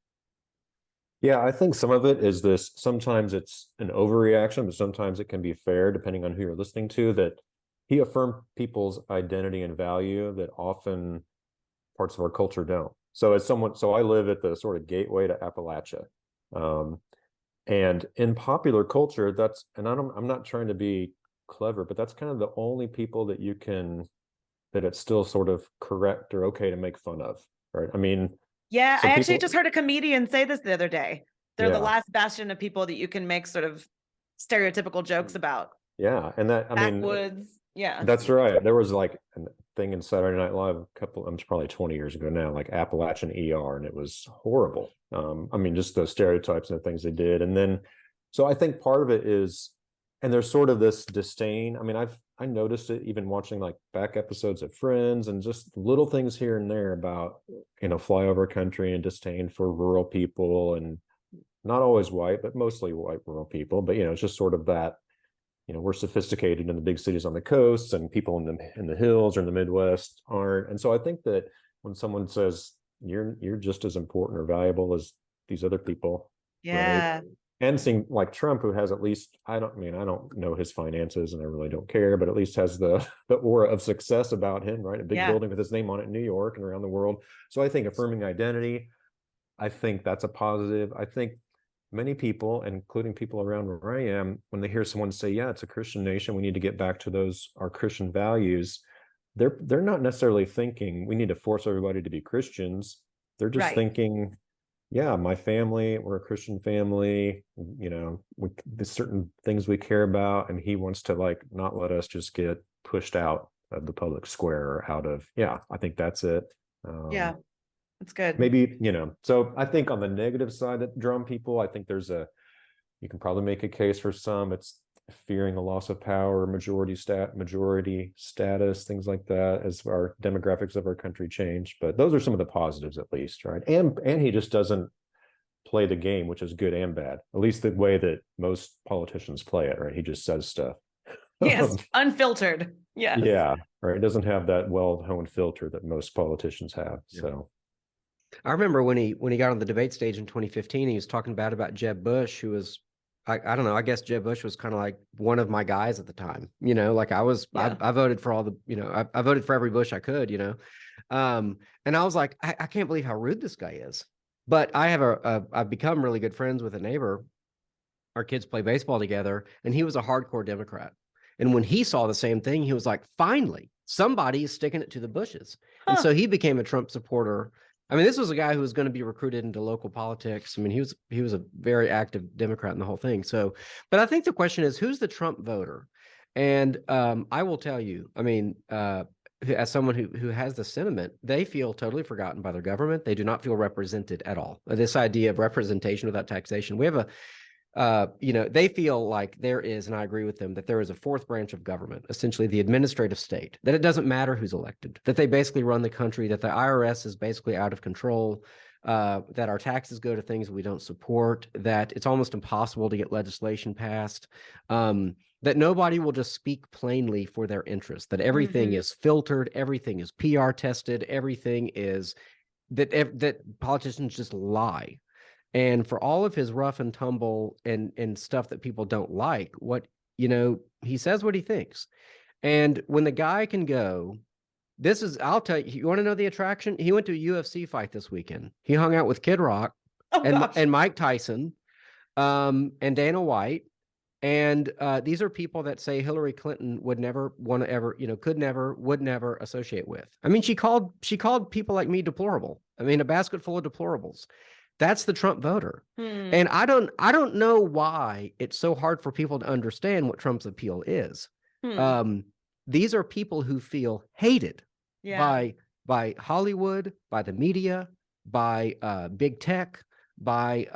Yeah, I think some of it is sometimes it's an overreaction, but sometimes it can be fair depending on who you're listening to, that he affirmed people's identity and value that often parts of our culture don't. So I live at the sort of gateway to Appalachia. And in popular culture, I'm not trying to be clever, but that's kind of the only people that it's still sort of correct or okay to make fun of, right? I mean, yeah, I actually just heard a comedian say this the other day. They're the Yeah. last bastion of people that you can make sort of stereotypical jokes about. Yeah, and that, I mean, Backwoods. Yeah. that's right. There was like a thing in Saturday Night Live it's probably 20 years ago now, like Appalachian ER, and it was horrible. I mean, just the stereotypes and the things they did. And then, so I think part of it is, and there's sort of this disdain. I mean, I noticed it even watching like back episodes of Friends and just little things here and there about, flyover country and disdain for rural people, and not always white, but mostly white rural people. But, it's just sort of that, we're sophisticated in the big cities on the coasts, and people in the hills or in the Midwest aren't. And so I think that when someone says you're just as important or valuable as these other people, Yeah. right? And seeing like Trump, who has at least, I don't know his finances, and I really don't care, but at least has the aura of success about him, right? A big building with his name on it in New York and around the world. So I think affirming identity, I think that's a positive. I think many people, including people around where I am, when they hear someone say, yeah, it's a Christian nation, we need to get back to our Christian values, they're not necessarily thinking we need to force everybody to be Christians. They're just thinking, yeah, my family, we're a Christian family, there's certain things we care about, and he wants to like not let us just get pushed out of the public square or out of, I think that's it. Yeah. That's good. Maybe, so I think on the negative side that drum people, I think you can probably make a case for some, it's fearing the loss of power, majority status, things like that, as our demographics of our country change. But those are some of the positives, at least, right? And he just doesn't play the game, which is good and bad, at least the way that most politicians play it, right? He just says stuff. Yes, unfiltered. Yes. Yeah, right. It doesn't have that well-honed filter that most politicians have. So I remember when he got on the debate stage in 2015, he was talking bad about Jeb Bush, who was, I don't know, I guess Jeb Bush was kind of like one of my guys at the time, like I voted for all the, I voted for every Bush I could, and I was like, I can't believe how rude this guy is. But I've become really good friends with a neighbor. Our kids play baseball together, and he was a hardcore Democrat. And when he saw the same thing, he was like, finally, somebody is sticking it to the Bushes. And so he became a Trump supporter. I mean, this was a guy who was going to be recruited into local politics. I mean, he was a very active Democrat in the whole thing. So, but I think the question is, who's the Trump voter? And I will tell you, I mean, as someone who has the sentiment, they feel totally forgotten by their government. They do not feel represented at all. This idea of representation without taxation. We have they feel like there is, and I agree with them, that there is a fourth branch of government, essentially the administrative state, that it doesn't matter who's elected, that they basically run the country, that the IRS is basically out of control, that our taxes go to things we don't support, that it's almost impossible to get legislation passed, that nobody will just speak plainly for their interest, that everything is filtered, everything is PR tested, everything is that politicians just lie. And for all of his rough and tumble and stuff that people don't like, he says what he thinks. And when the guy can go, I'll tell you, you want to know the attraction? He went to a UFC fight this weekend. He hung out with Kid Rock and Mike Tyson, and Dana White. And these are people that say Hillary Clinton would never want to ever, could never, would never associate with. I mean, she called people like me deplorable. I mean, a basket full of deplorables. That's the Trump voter. And I don't know why it's so hard for people to understand what Trump's appeal is. These are people who feel hated by Hollywood, by the media, by big tech, by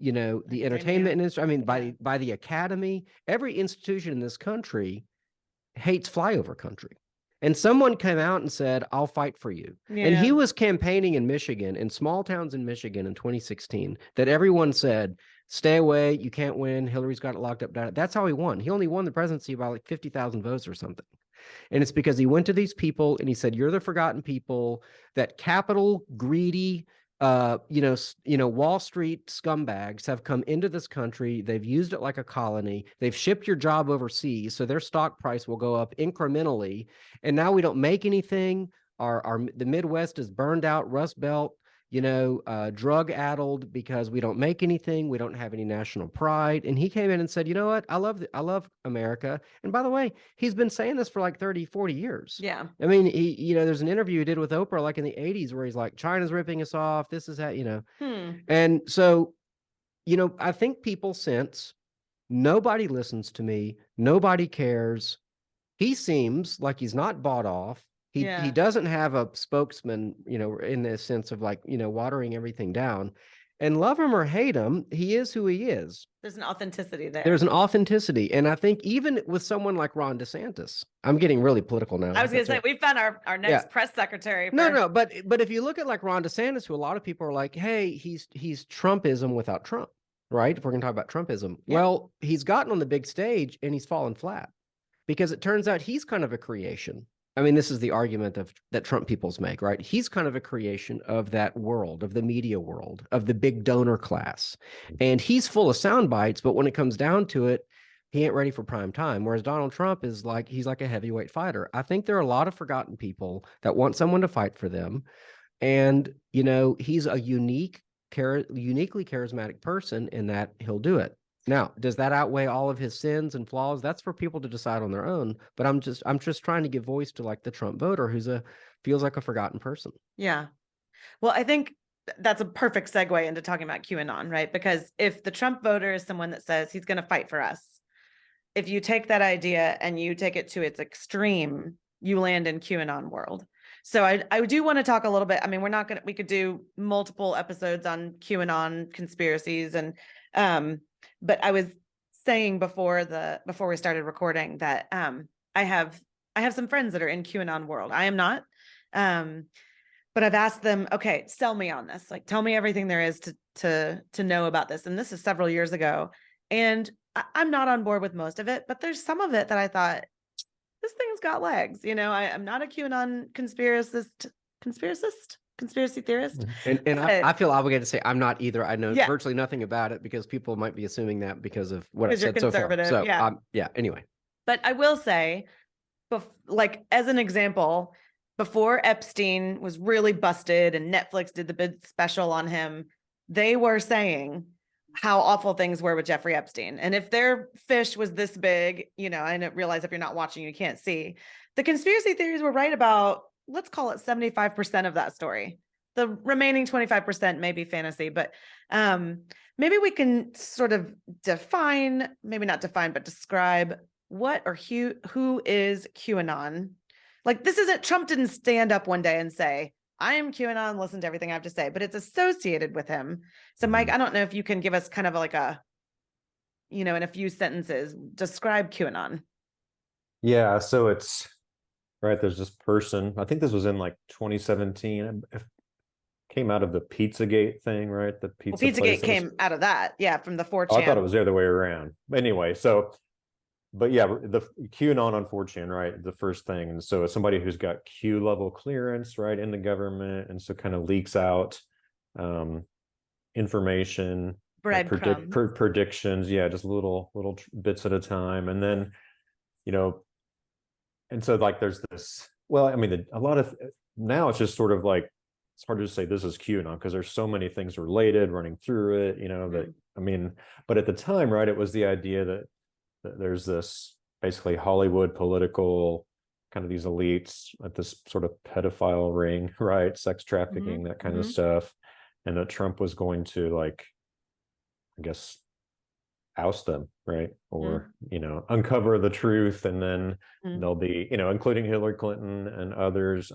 the entertainment industry. I mean, by the academy. Every institution in this country hates flyover country. And someone came out and said, I'll fight for you. Yeah. And he was campaigning in Michigan, in small towns in Michigan in 2016, that everyone said, stay away, you can't win, Hillary's got it locked up. That's how he won. He only won the presidency by like 50,000 votes or something. And it's because he went to these people and he said, you're the forgotten people, that capital, greedy, Wall Street scumbags have come into this country. They've used it like a colony. They've shipped your job overseas, so their stock price will go up incrementally. And now we don't make anything. The Midwest is burned out, Rust Belt, drug addled because we don't make anything. We don't have any national pride. And he came in and said, you know what? I love America. And by the way, he's been saying this for like 30, 40 years. Yeah. I mean, there's an interview he did with Oprah like in the 80s where he's like, China's ripping us off. This is how, And so, I think people sense nobody listens to me. Nobody cares. He seems like he's not bought off. He doesn't have a spokesman, in the sense of like, watering everything down. And love him or hate him, he is who he is. There's an authenticity there. There's an authenticity. And I think even with someone like Ron DeSantis, I'm getting really political now. I was going to say, we found our next press secretary. No, but if you look at like Ron DeSantis, who a lot of people are like, hey, he's Trumpism without Trump, right? If we're going to talk about Trumpism. Yeah. Well, he's gotten on the big stage and he's fallen flat because it turns out he's kind of a creation. I mean, this is the argument that Trump peoples make, right? He's kind of a creation of that world, of the media world, of the big donor class. And he's full of sound bites, but when it comes down to it, he ain't ready for prime time. Whereas Donald Trump he's like a heavyweight fighter. I think there are a lot of forgotten people that want someone to fight for them. And, he's a uniquely charismatic person in that he'll do it. Now, does that outweigh all of his sins and flaws? That's for people to decide on their own. But I'm just trying to give voice to like the Trump voter feels like a forgotten person. Yeah. Well, I think that's a perfect segue into talking about QAnon, right? Because if the Trump voter is someone that says he's going to fight for us, if you take that idea and you take it to its extreme, you land in QAnon world. So I do want to talk a little bit. I mean, we could do multiple episodes on QAnon conspiracies but I was saying before we started recording that I have some friends that are in QAnon world. I am not, but I've asked them, okay, sell me on this. Like, tell me everything there is to know about this. And this is several years ago, and I'm not on board with most of it, but there's some of it that I thought this thing's got legs. I'm not a QAnon conspiracy theorist. And I feel obligated to say I'm not either. I know virtually nothing about it because people might be assuming that because of what I've said so far. So anyway. But I will say, like as an example, before Epstein was really busted and Netflix did the big special on him, they were saying how awful things were with Jeffrey Epstein. And if their fish was this big, I didn't realize if you're not watching, you can't see. The conspiracy theories were right about, let's call it 75% of that story. The remaining 25% may be fantasy, but maybe we can sort of maybe not define, but describe what or who is QAnon. Like, this isn't, Trump didn't stand up one day and say, I am QAnon, listen to everything I have to say, but it's associated with him. So Mike, I don't know if you can give us kind of like in a few sentences, describe QAnon. Yeah, so it's, right, there's this person, I think this was in like 2017, came out of the Pizzagate thing, right? The Pizzagate came out of that, from the 4chan. Oh, I thought it was the other way around. Anyway, but yeah, the QAnon on 4chan, right? The first thing. And so it's somebody who's got Q level clearance, right, in the government. And so kind of leaks out information, predictions. Yeah, just little bits at a time. And then, and so like there's this, well, I mean, a lot of, now it's just sort of like, it's hard to say this is QAnon because there's so many things related running through it, that, I mean, but at the time, right, it was the idea that there's this basically Hollywood political kind of these elites at this sort of pedophile ring, right? Sex trafficking, that kind of stuff. And that Trump was going to, like, I guess, oust them, right? Or, uncover the truth. And then they'll be, including Hillary Clinton and others,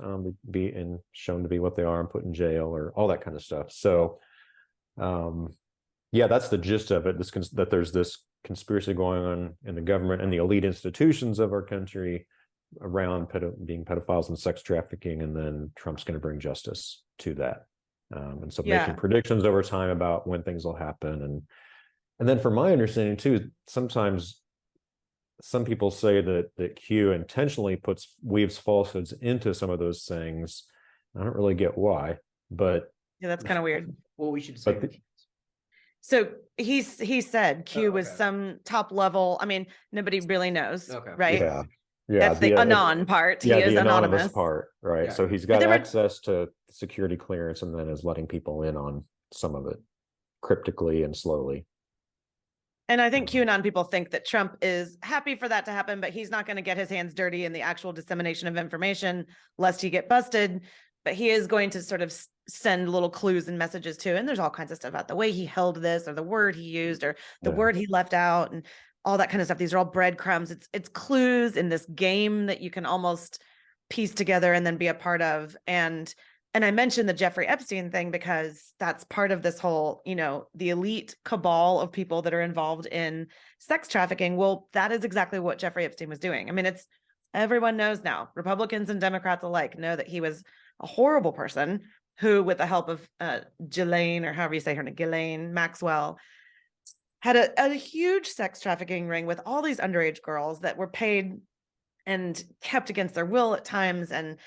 be shown to be what they are and put in jail or all that kind of stuff. So, that's the gist of it. That there's this conspiracy going on in the government and the elite institutions of our country around being pedophiles and sex trafficking, and then Trump's going to bring justice to that. And so making predictions over time about when things will happen. And then from my understanding too, sometimes some people say that Q intentionally weaves falsehoods into some of those things. I don't really get why, but Yeah, that's kind of weird. Well, we should say. But So he said Q was okay. some top level. I mean, nobody really knows, Okay. right? yeah, That's the anon part. Yeah, He is the anonymous anonymous part, right? Yeah. So he's But got there were- access to security clearance, and then is letting people in on some of it cryptically and slowly. And I think QAnon people think that Trump is happy for that to happen, but he's not going to get his hands dirty in the actual dissemination of information lest he get busted. But he is going to sort of send little clues and messages too. And there's all kinds of stuff about the way he held this, or the word he used, or the word he left out, and all that kind of stuff. These are all breadcrumbs. It's clues in this game that you can almost piece together and then be a part of. And I mentioned the Jeffrey Epstein thing because that's part of this whole, the elite cabal of people that are involved in sex trafficking. Well, that is exactly what Jeffrey Epstein was doing. I mean, everyone knows now, Republicans and Democrats alike know that he was a horrible person who, with the help of Ghislaine, or however you say her name, Ghislaine Maxwell, had a huge sex trafficking ring with all these underage girls that were paid and kept against their will at times. And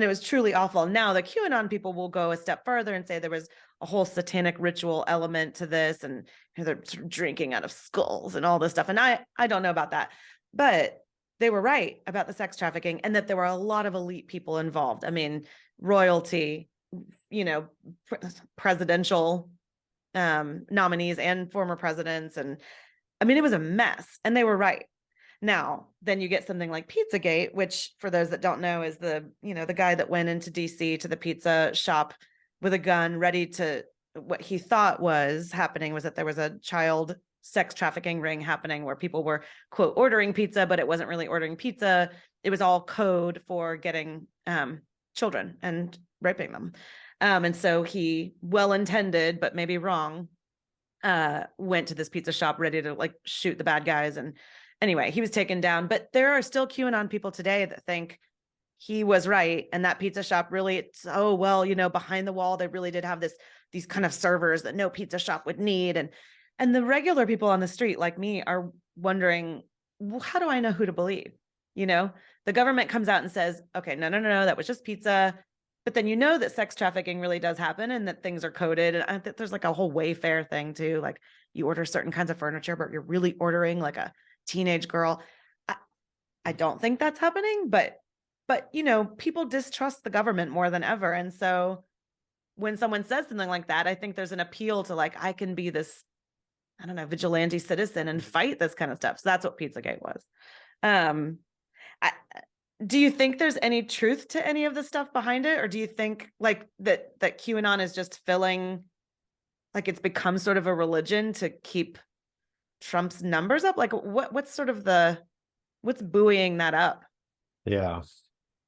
it was truly awful. Now, the QAnon people will go a step further and say there was a whole satanic ritual element to this, and they're sort of drinking out of skulls and all this stuff. And I don't know about that, but they were right about the sex trafficking, and that there were a lot of elite people involved. I mean, royalty, presidential nominees and former presidents. And I mean, it was a mess, and they were right. Now, then you get something like Pizzagate, which, for those that don't know, is the guy that went into DC to the pizza shop with a gun, ready to, what he thought was happening was that there was a child sex trafficking ring happening where people were, quote, ordering pizza, but it wasn't really ordering pizza. It was all code for getting children and raping them. And so he, well-intended, but maybe wrong, went to this pizza shop ready to shoot the bad guys. And anyway, he was taken down. But there are still QAnon people today that think he was right, and that pizza shop really, behind the wall, they really did have these kind of servers that no pizza shop would need. And the regular people on the street like me are wondering, well, how do I know who to believe? The government comes out and says, okay, no, that was just pizza. But then that sex trafficking really does happen, and that things are coded. And I think there's a whole Wayfair thing too. Like, you order certain kinds of furniture, but you're really ordering like a teenage girl. I don't think that's happening, but people distrust the government more than ever. And so when someone says something like that, I think there's an appeal to I can be this, I don't know, vigilante citizen and fight this kind of stuff. So that's what Pizzagate was. Do you think there's any truth to any of the stuff behind it? Or do you think that QAnon is just filling, it's become sort of a religion to keep Trump's numbers up? What's buoying that up? Yeah,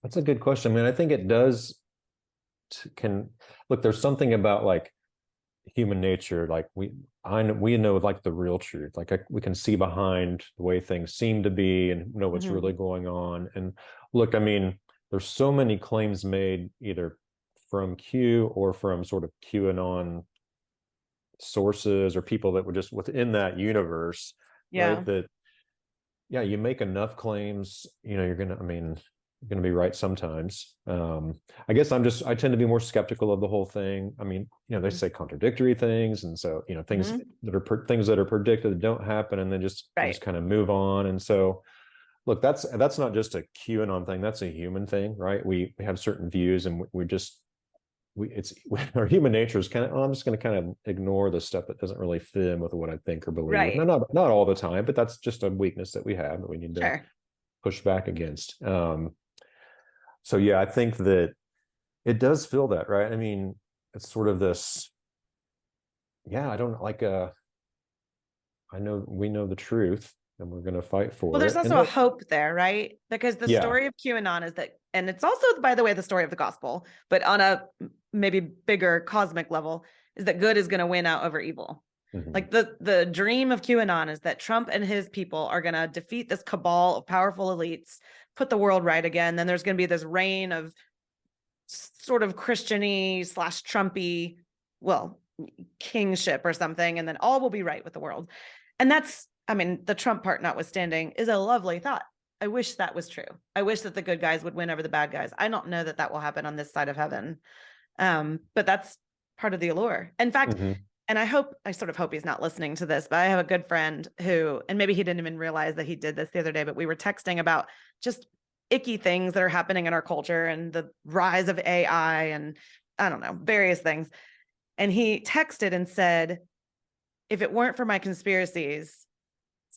that's a good question. I mean, I think it does there's something about human nature. We know the real truth. We can see behind the way things seem to be and know what's really going on. And look, I mean, there's so many claims made either from Q or from sort of QAnon sources or people that were just within that universe. Yeah. Right? That, yeah, you make enough claims, you're gonna be right sometimes. I guess I tend to be more skeptical of the whole thing. I mean, they say contradictory things, and so things that are predicted that don't happen, and then just kind of move on. And so, look, that's not just a QAnon thing. That's a human thing, right? We have certain views, and our human nature is kind of, I'm just going to kind of ignore the stuff that doesn't really fit in with what I think or believe. Right. Not all the time, but that's just a weakness that we have that we need to push back against. So yeah, I think that it does feel that, right? I mean, it's sort of this, I don't I know we know the truth, and we're going to fight for it. Well, there's also a hope there, right? Because the story of QAnon is that, and it's also, by the way, the story of the gospel, but on a maybe bigger cosmic level, is that good is going to win out over evil. Mm-hmm. The dream of QAnon is that Trump and his people are going to defeat this cabal of powerful elites, put the world right again. Then there's going to be this reign of sort of Christian-y / Trumpy, kingship or something. And then all will be right with the world. And that's, I mean, the Trump part notwithstanding, is a lovely thought. I wish that was true. I wish that the good guys would win over the bad guys. I don't know that will happen on this side of heaven. But that's part of the allure. In fact, Mm-hmm. and I sort of hope he's not listening to this, but I have a good friend who, and maybe he didn't even realize that he did this the other day, but we were texting about just icky things that are happening in our culture and the rise of AI and I don't know, various things. And he texted and said, if it weren't for my conspiracies,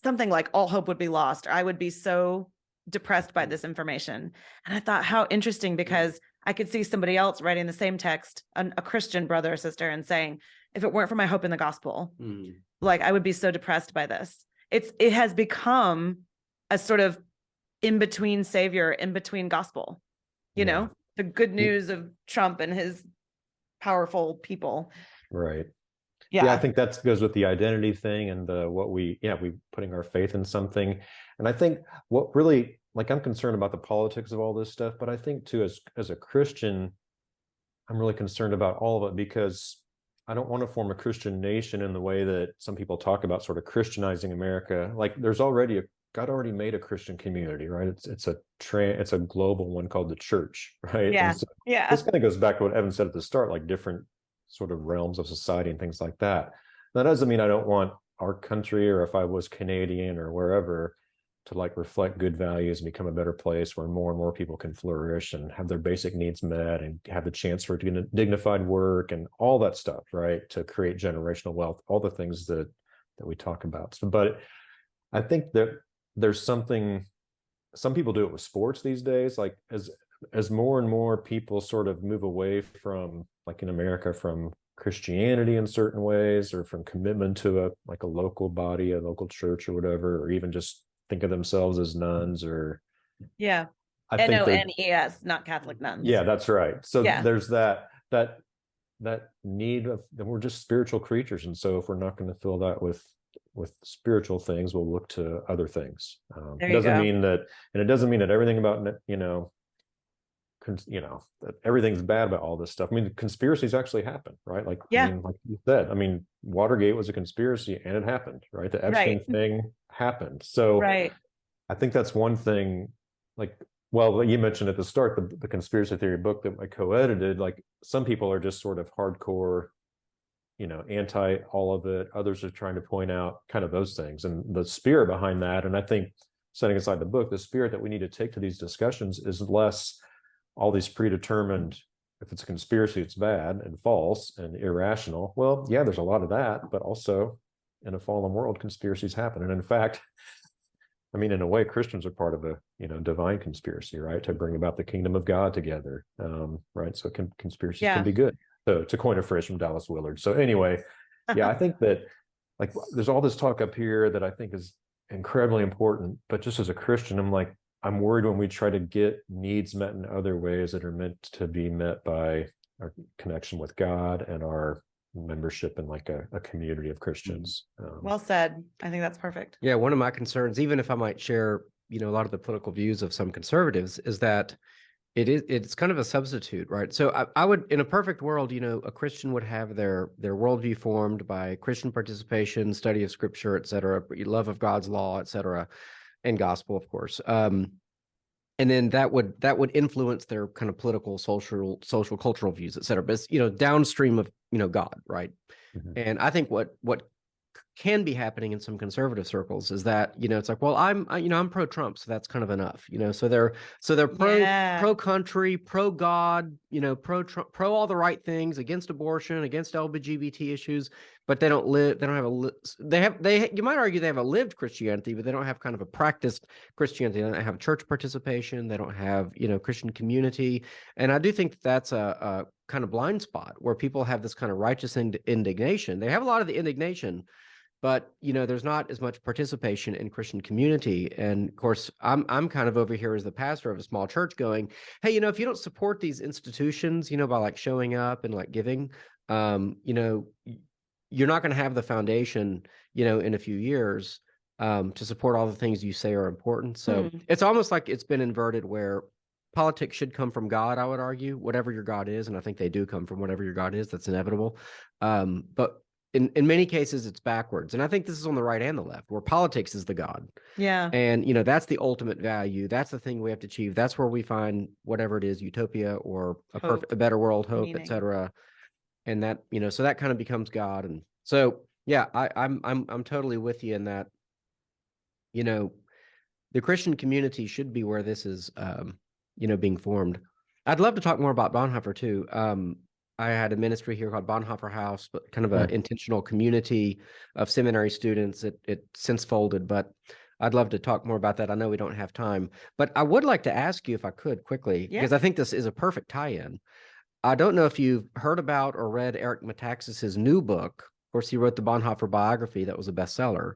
something like all hope would be lost. Or I would be so depressed by this information. And I thought, how interesting, because I could see somebody else writing the same text, a Christian brother or sister, and saying, if it weren't for my hope in the gospel, like I would be so depressed by this. It has become a sort of in between savior, in between gospel, you know, the good news of Trump and his powerful people. Right. Yeah. I think that goes with the identity thing and we putting our faith in something. And I think what really, like, I'm concerned about the politics of all this stuff, but I think too, as a Christian, I'm really concerned about all of it, because I don't want to form a Christian nation in the way that some people talk about, sort of Christianizing America. Like, God already made a Christian community, right? It's a global one called the church, right? Yeah. And so this kind of goes back to what Evan said at the start, like different sort of realms of society and things like that. That doesn't mean I don't want our country, or if I was Canadian or wherever, to like reflect good values and become a better place where more and more people can flourish and have their basic needs met and have the chance for dignified work and all that stuff, right? To create generational wealth, all the things that we talk about. So, but I think that there's something, some people do it with sports these days, like as more and more people sort of move away from, like in America, from Christianity in certain ways, or from commitment to a local body, a local church or whatever, or even just think of themselves as nuns, or NONES, not Catholic nuns. Yeah, that's right. So there's that need of, that we're just spiritual creatures, and so if we're not going to fill that with spiritual things, we'll look to other things. It doesn't mean that everything about that everything's bad about all this stuff. I mean, conspiracies actually happen, right? Like, I mean, like you said, I mean, Watergate was a conspiracy and it happened, right? The Epstein thing happened. So I think that's one thing. Like, well, you mentioned at the start, the conspiracy theory book that I co-edited, like some people are just sort of hardcore, anti all of it. Others are trying to point out kind of those things and the spirit behind that. And I think, setting aside the book, the spirit that we need to take to these discussions is less all these predetermined, if it's a conspiracy, it's bad and false and irrational. Well, yeah, there's a lot of that, but also in a fallen world, conspiracies happen. And in fact, I mean, in a way, Christians are part of a, divine conspiracy, right? To bring about the kingdom of God together, right? So conspiracies can be good. So, to coin a phrase from Dallas Willard. So anyway, I think that, like, there's all this talk up here that I think is incredibly important, but just as a Christian, I'm worried when we try to get needs met in other ways that are meant to be met by our connection with God and our membership in like a community of Christians. Well said. I think that's perfect. Yeah, one of my concerns, even if I might share, a lot of the political views of some conservatives, is that it's kind of a substitute, right? So I would, in a perfect world, a Christian would have their worldview formed by Christian participation, study of Scripture, et cetera, love of God's law, et cetera, and gospel, of course. And then that would influence their kind of political, social, cultural views, et cetera. But it's, downstream of, God, right? Mm-hmm. And I think what can be happening in some conservative circles is that, it's like, well, I'm pro-Trump, so that's kind of enough, so they're pro country, pro God, pro Trump, pro all the right things, against abortion, against LGBT issues, but they don't have you might argue they have a lived Christianity, but they don't have kind of a practiced Christianity. They don't have church participation. They don't have, Christian community. And I do think that's a kind of blind spot where people have this kind of righteous indignation. They have a lot of the indignation, but there's not as much participation in Christian community. And of course, I'm kind of over here as the pastor of a small church going, hey, if you don't support these institutions, by like showing up and like giving, you're not going to have the foundation, in a few years, to support all the things you say are important. So it's almost like it's been inverted, where politics should come from God, I would argue, whatever your God is. And I think they do come from whatever your God is. That's inevitable. But in many cases it's backwards. And I think this is on the right and the left, where politics is the God. Yeah. And, that's the ultimate value. That's the thing we have to achieve. That's where we find whatever it is, utopia or a better world, hope, meaning. etc. And that, so that kind of becomes God. And so, yeah, I'm totally with you in that, the Christian community should be where this is, being formed. I'd love to talk more about Bonhoeffer too. I had a ministry here called Bonhoeffer House, but kind of an intentional community of seminary students. It since folded, but I'd love to talk more about that. I know we don't have time, but I would like to ask you, if I could quickly, because I think this is a perfect tie-in. I don't know if you've heard about or read Eric Metaxas's new book. Of course, he wrote the Bonhoeffer biography that was a bestseller.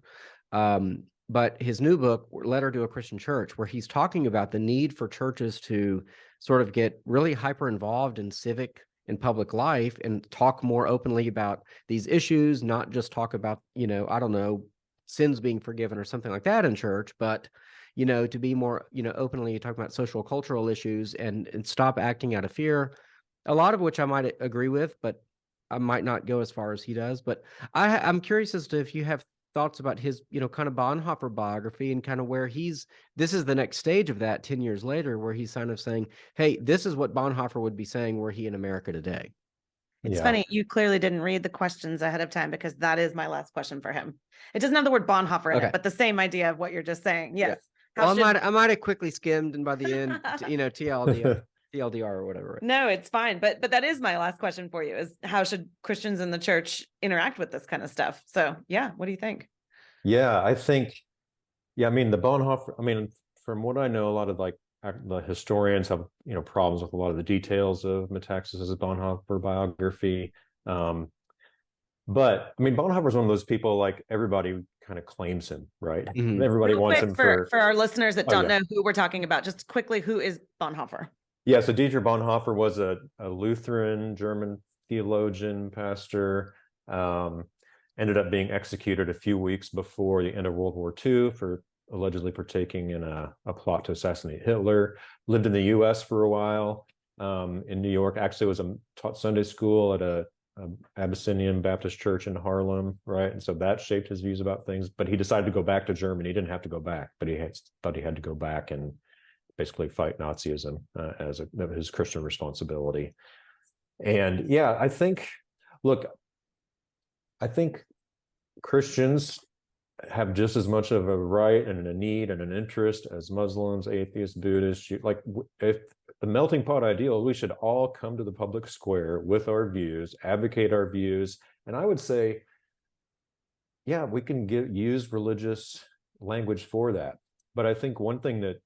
But his new book, Letter to a Christian Church, where he's talking about the need for churches to sort of get really hyper involved in civic and public life and talk more openly about these issues, not just talk about, I don't know, sins being forgiven or something like that in church, but, to be more, openly talk about social cultural issues and stop acting out of fear, a lot of which I might agree with, but I might not go as far as he does. But I'm curious as to if you have thoughts about his, kind of Bonhoeffer biography and kind of where this is the next stage of that 10 years later, where he's kind of saying, hey, this is what Bonhoeffer would be saying were he in America today. It's funny, you clearly didn't read the questions ahead of time, because that is my last question for him. It doesn't have the word Bonhoeffer in it, but the same idea of what you're just saying. Yes. Yeah. Well, I might have quickly skimmed, and by the end, TLDR or whatever. No, it's fine. But that is my last question for you, is how should Christians in the church interact with this kind of stuff? So yeah, what do you think? Yeah, I think, the Bonhoeffer, from what I know, a lot of the historians have, problems with a lot of the details of Metaxas's Bonhoeffer biography. But Bonhoeffer is one of those people, like, everybody kind of claims him, right? Mm-hmm. Everybody wants him for our listeners that don't know who we're talking about. Just quickly, who is Bonhoeffer? Yeah, so Dietrich Bonhoeffer was a Lutheran German theologian, pastor. Ended up being executed a few weeks before the end of World War II for allegedly partaking in a plot to assassinate Hitler. Lived in the U.S. for a while, in New York. Actually taught Sunday school at a Abyssinian Baptist church in Harlem, right? And so that shaped his views about things. But he decided to go back to Germany. He didn't have to go back, but he thought he had to go back and basically fight Nazism as his Christian responsibility. And yeah, I think Christians have just as much of a right and a need and an interest as Muslims, atheists, Buddhists. If the melting pot ideal, we should all come to the public square with our views, advocate our views. And I would say, yeah, we can use religious language for that. But I think one thing that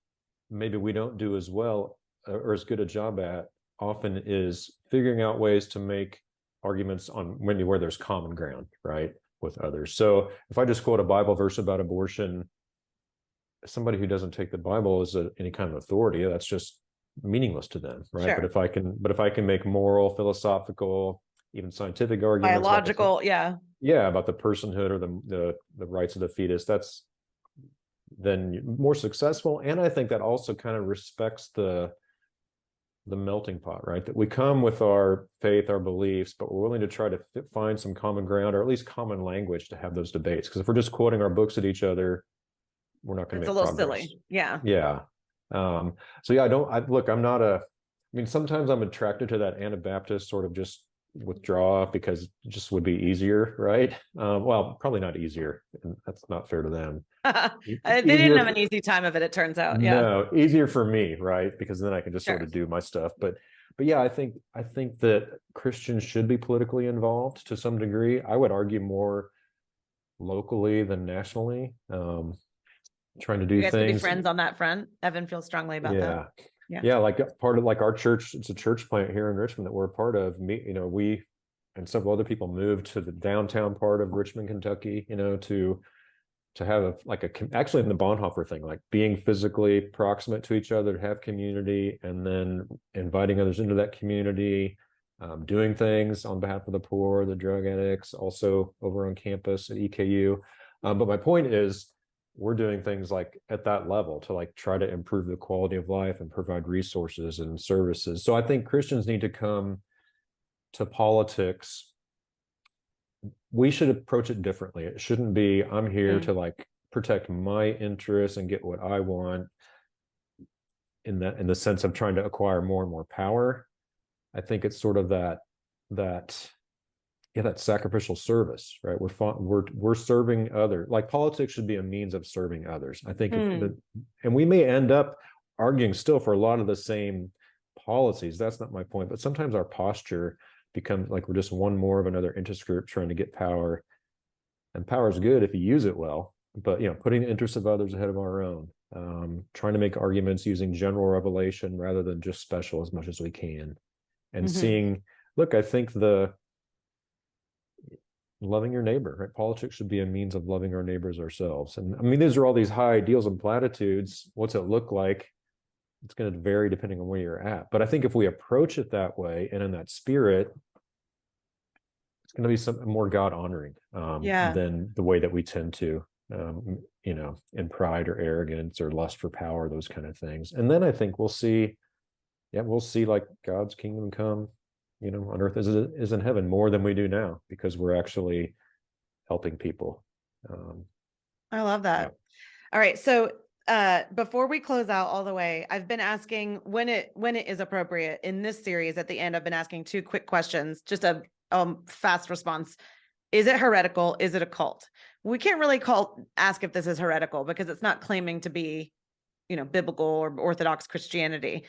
maybe we don't do as well or as good a job at often is figuring out ways to make arguments on where there's common ground, right, with others. So if I just quote a Bible verse about abortion, somebody who doesn't take the Bible as any kind of authority, that's just meaningless to them, right? Sure. But if I can make moral, philosophical, even scientific arguments, biological, about the personhood or the rights of the fetus, that's then more successful. And I think that also kind of respects the melting pot, right? That we come with our faith, our beliefs, but we're willing to try to find some common ground, or at least common language, to have those debates. Because if we're just quoting our books at each other, we're not going to make progress. It's a little silly. Yeah. Yeah. So yeah, I'm not sometimes I'm attracted to that Anabaptist sort of just withdraw because it just would be easier, right? Well, probably not easier. And that's not fair to them. They didn't have an easy time of it, it turns out. Yeah. No, easier for me, right? Because then I can just sort of do my stuff. But yeah, I think that Christians should be politically involved to some degree. I would argue more locally than nationally. Trying to do you guys things. Could be friends on that front. Evan feels strongly about that. Yeah, like part of our church, it's a church plant here in Richmond that we're a part of. We and several other people moved to the downtown part of Richmond, Kentucky, to have actually in the Bonhoeffer thing, like being physically proximate to each other, to have community, and then inviting others into that community, doing things on behalf of the poor, the drug addicts, also over on campus at EKU. But my point is, we're doing things like at that level to try to improve the quality of life and provide resources and services. So I think Christians need to come to politics we should approach it differently. It shouldn't be, I'm here Mm. to like protect my interests and get what I want in the sense of trying to acquire more and more power. I think it's sort of that sacrificial service, right? We're serving others. Like politics should be a means of serving others. I think and we may end up arguing still for a lot of the same policies. That's not my point, but sometimes our posture becomes like we're just one more of another interest group trying to get power. And power is good if you use it well, but putting the interests of others ahead of our own, trying to make arguments using general revelation rather than just special as much as we can, and seeing, look, I think the loving your neighbor, right? Politics should be a means of loving our neighbors ourselves. And I mean, these are all these high ideals and platitudes. What's it look like? It's going to vary depending on where you're at. But I think if we approach it that way and in that spirit, it's going to be something more God honoring than the way that we tend to, in pride or arrogance or lust for power, those kind of things. And then I think we'll see like God's kingdom come, on earth as it is in heaven, more than we do now, because we're actually helping people. I love that. Yeah. All right. So before we close out all the way, I've been asking when it is appropriate in this series. At the end, I've been asking 2 quick questions, just a fast response. Is it heretical? Is it a cult? We can't really ask if this is heretical because it's not claiming to be, biblical or Orthodox Christianity.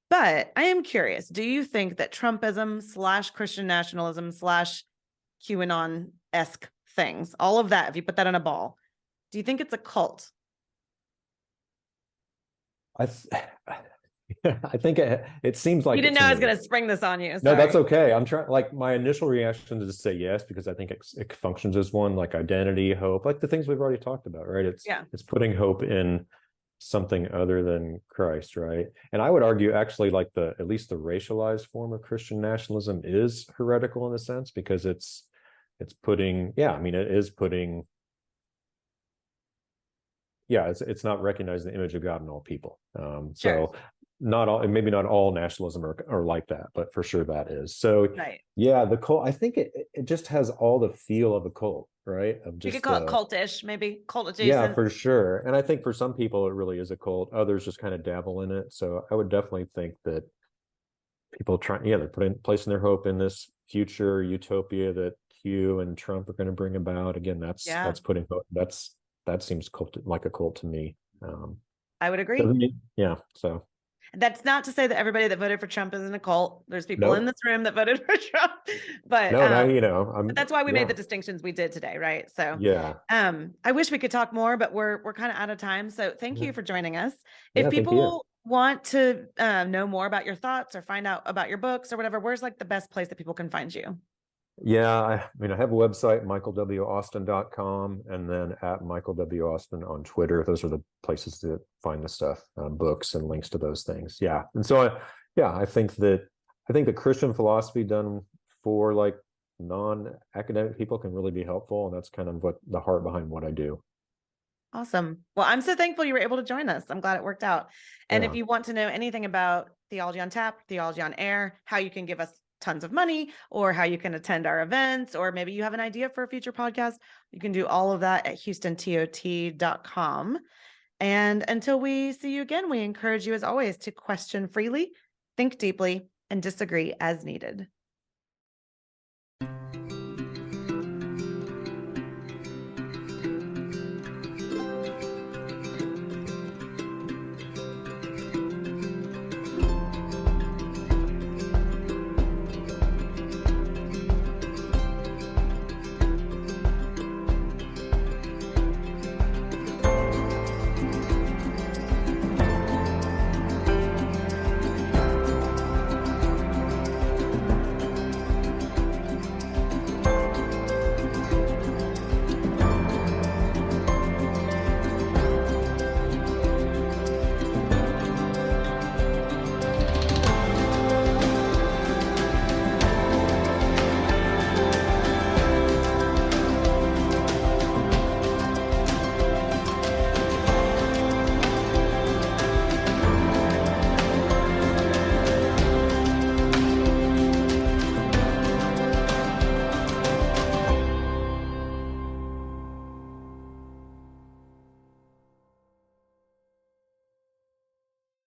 But I am curious, do you think that Trumpism / Christian nationalism / Q-Anon-esque things, all of that, if you put that on a ball, do you think it's a cult? I think it seems like you didn't know I was going to spring this on you. Sorry. No, that's okay. I'm trying, like, my initial reaction is to say yes, because I think it functions as one, like identity, hope, like the things we've already talked about, right? It's putting hope in something other than Christ, right? And I would argue actually like at least the racialized form of Christian nationalism is heretical in a sense, because it's putting, it's not recognizing the image of God in all people. So not all, and maybe not all nationalism are like that, but for sure that is. So the cult, I think it just has all the feel of a cult, right? Of just, you could call it cultish, maybe cult adjacent. Yeah, for sure. And I think for some people it really is a cult. Others just kind of dabble in it. So I would definitely think that people they're placing their hope in this future utopia that Q and Trump are going to bring about. Again, that's putting hope. That seems like a cult to me. I would agree. So that's not to say that everybody that voted for Trump is in a cult. There's people in this room that voted for Trump, but that's why we made the distinctions we did today, right? So I wish we could talk more, but we're kind of out of time. So thank you for joining us. If people want to know more about your thoughts or find out about your books or whatever, where's like the best place that people can find you? I have a website, michaelwaustin.com, and then at Michael W. Austin on Twitter. Those are the places to find the stuff, books and links to those things. Yeah. And so, I think that Christian philosophy done for like non-academic people can really be helpful. And that's kind of what the heart behind what I do. Awesome. Well, I'm so thankful you were able to join us. I'm glad it worked out. And if you want to know anything about Theology on Tap, Theology on Air, how you can give us tons of money, or how you can attend our events, or maybe you have an idea for a future podcast, you can do all of that at HoustonTOT.com. And until we see you again, we encourage you, as always, to question freely, think deeply, and disagree as needed.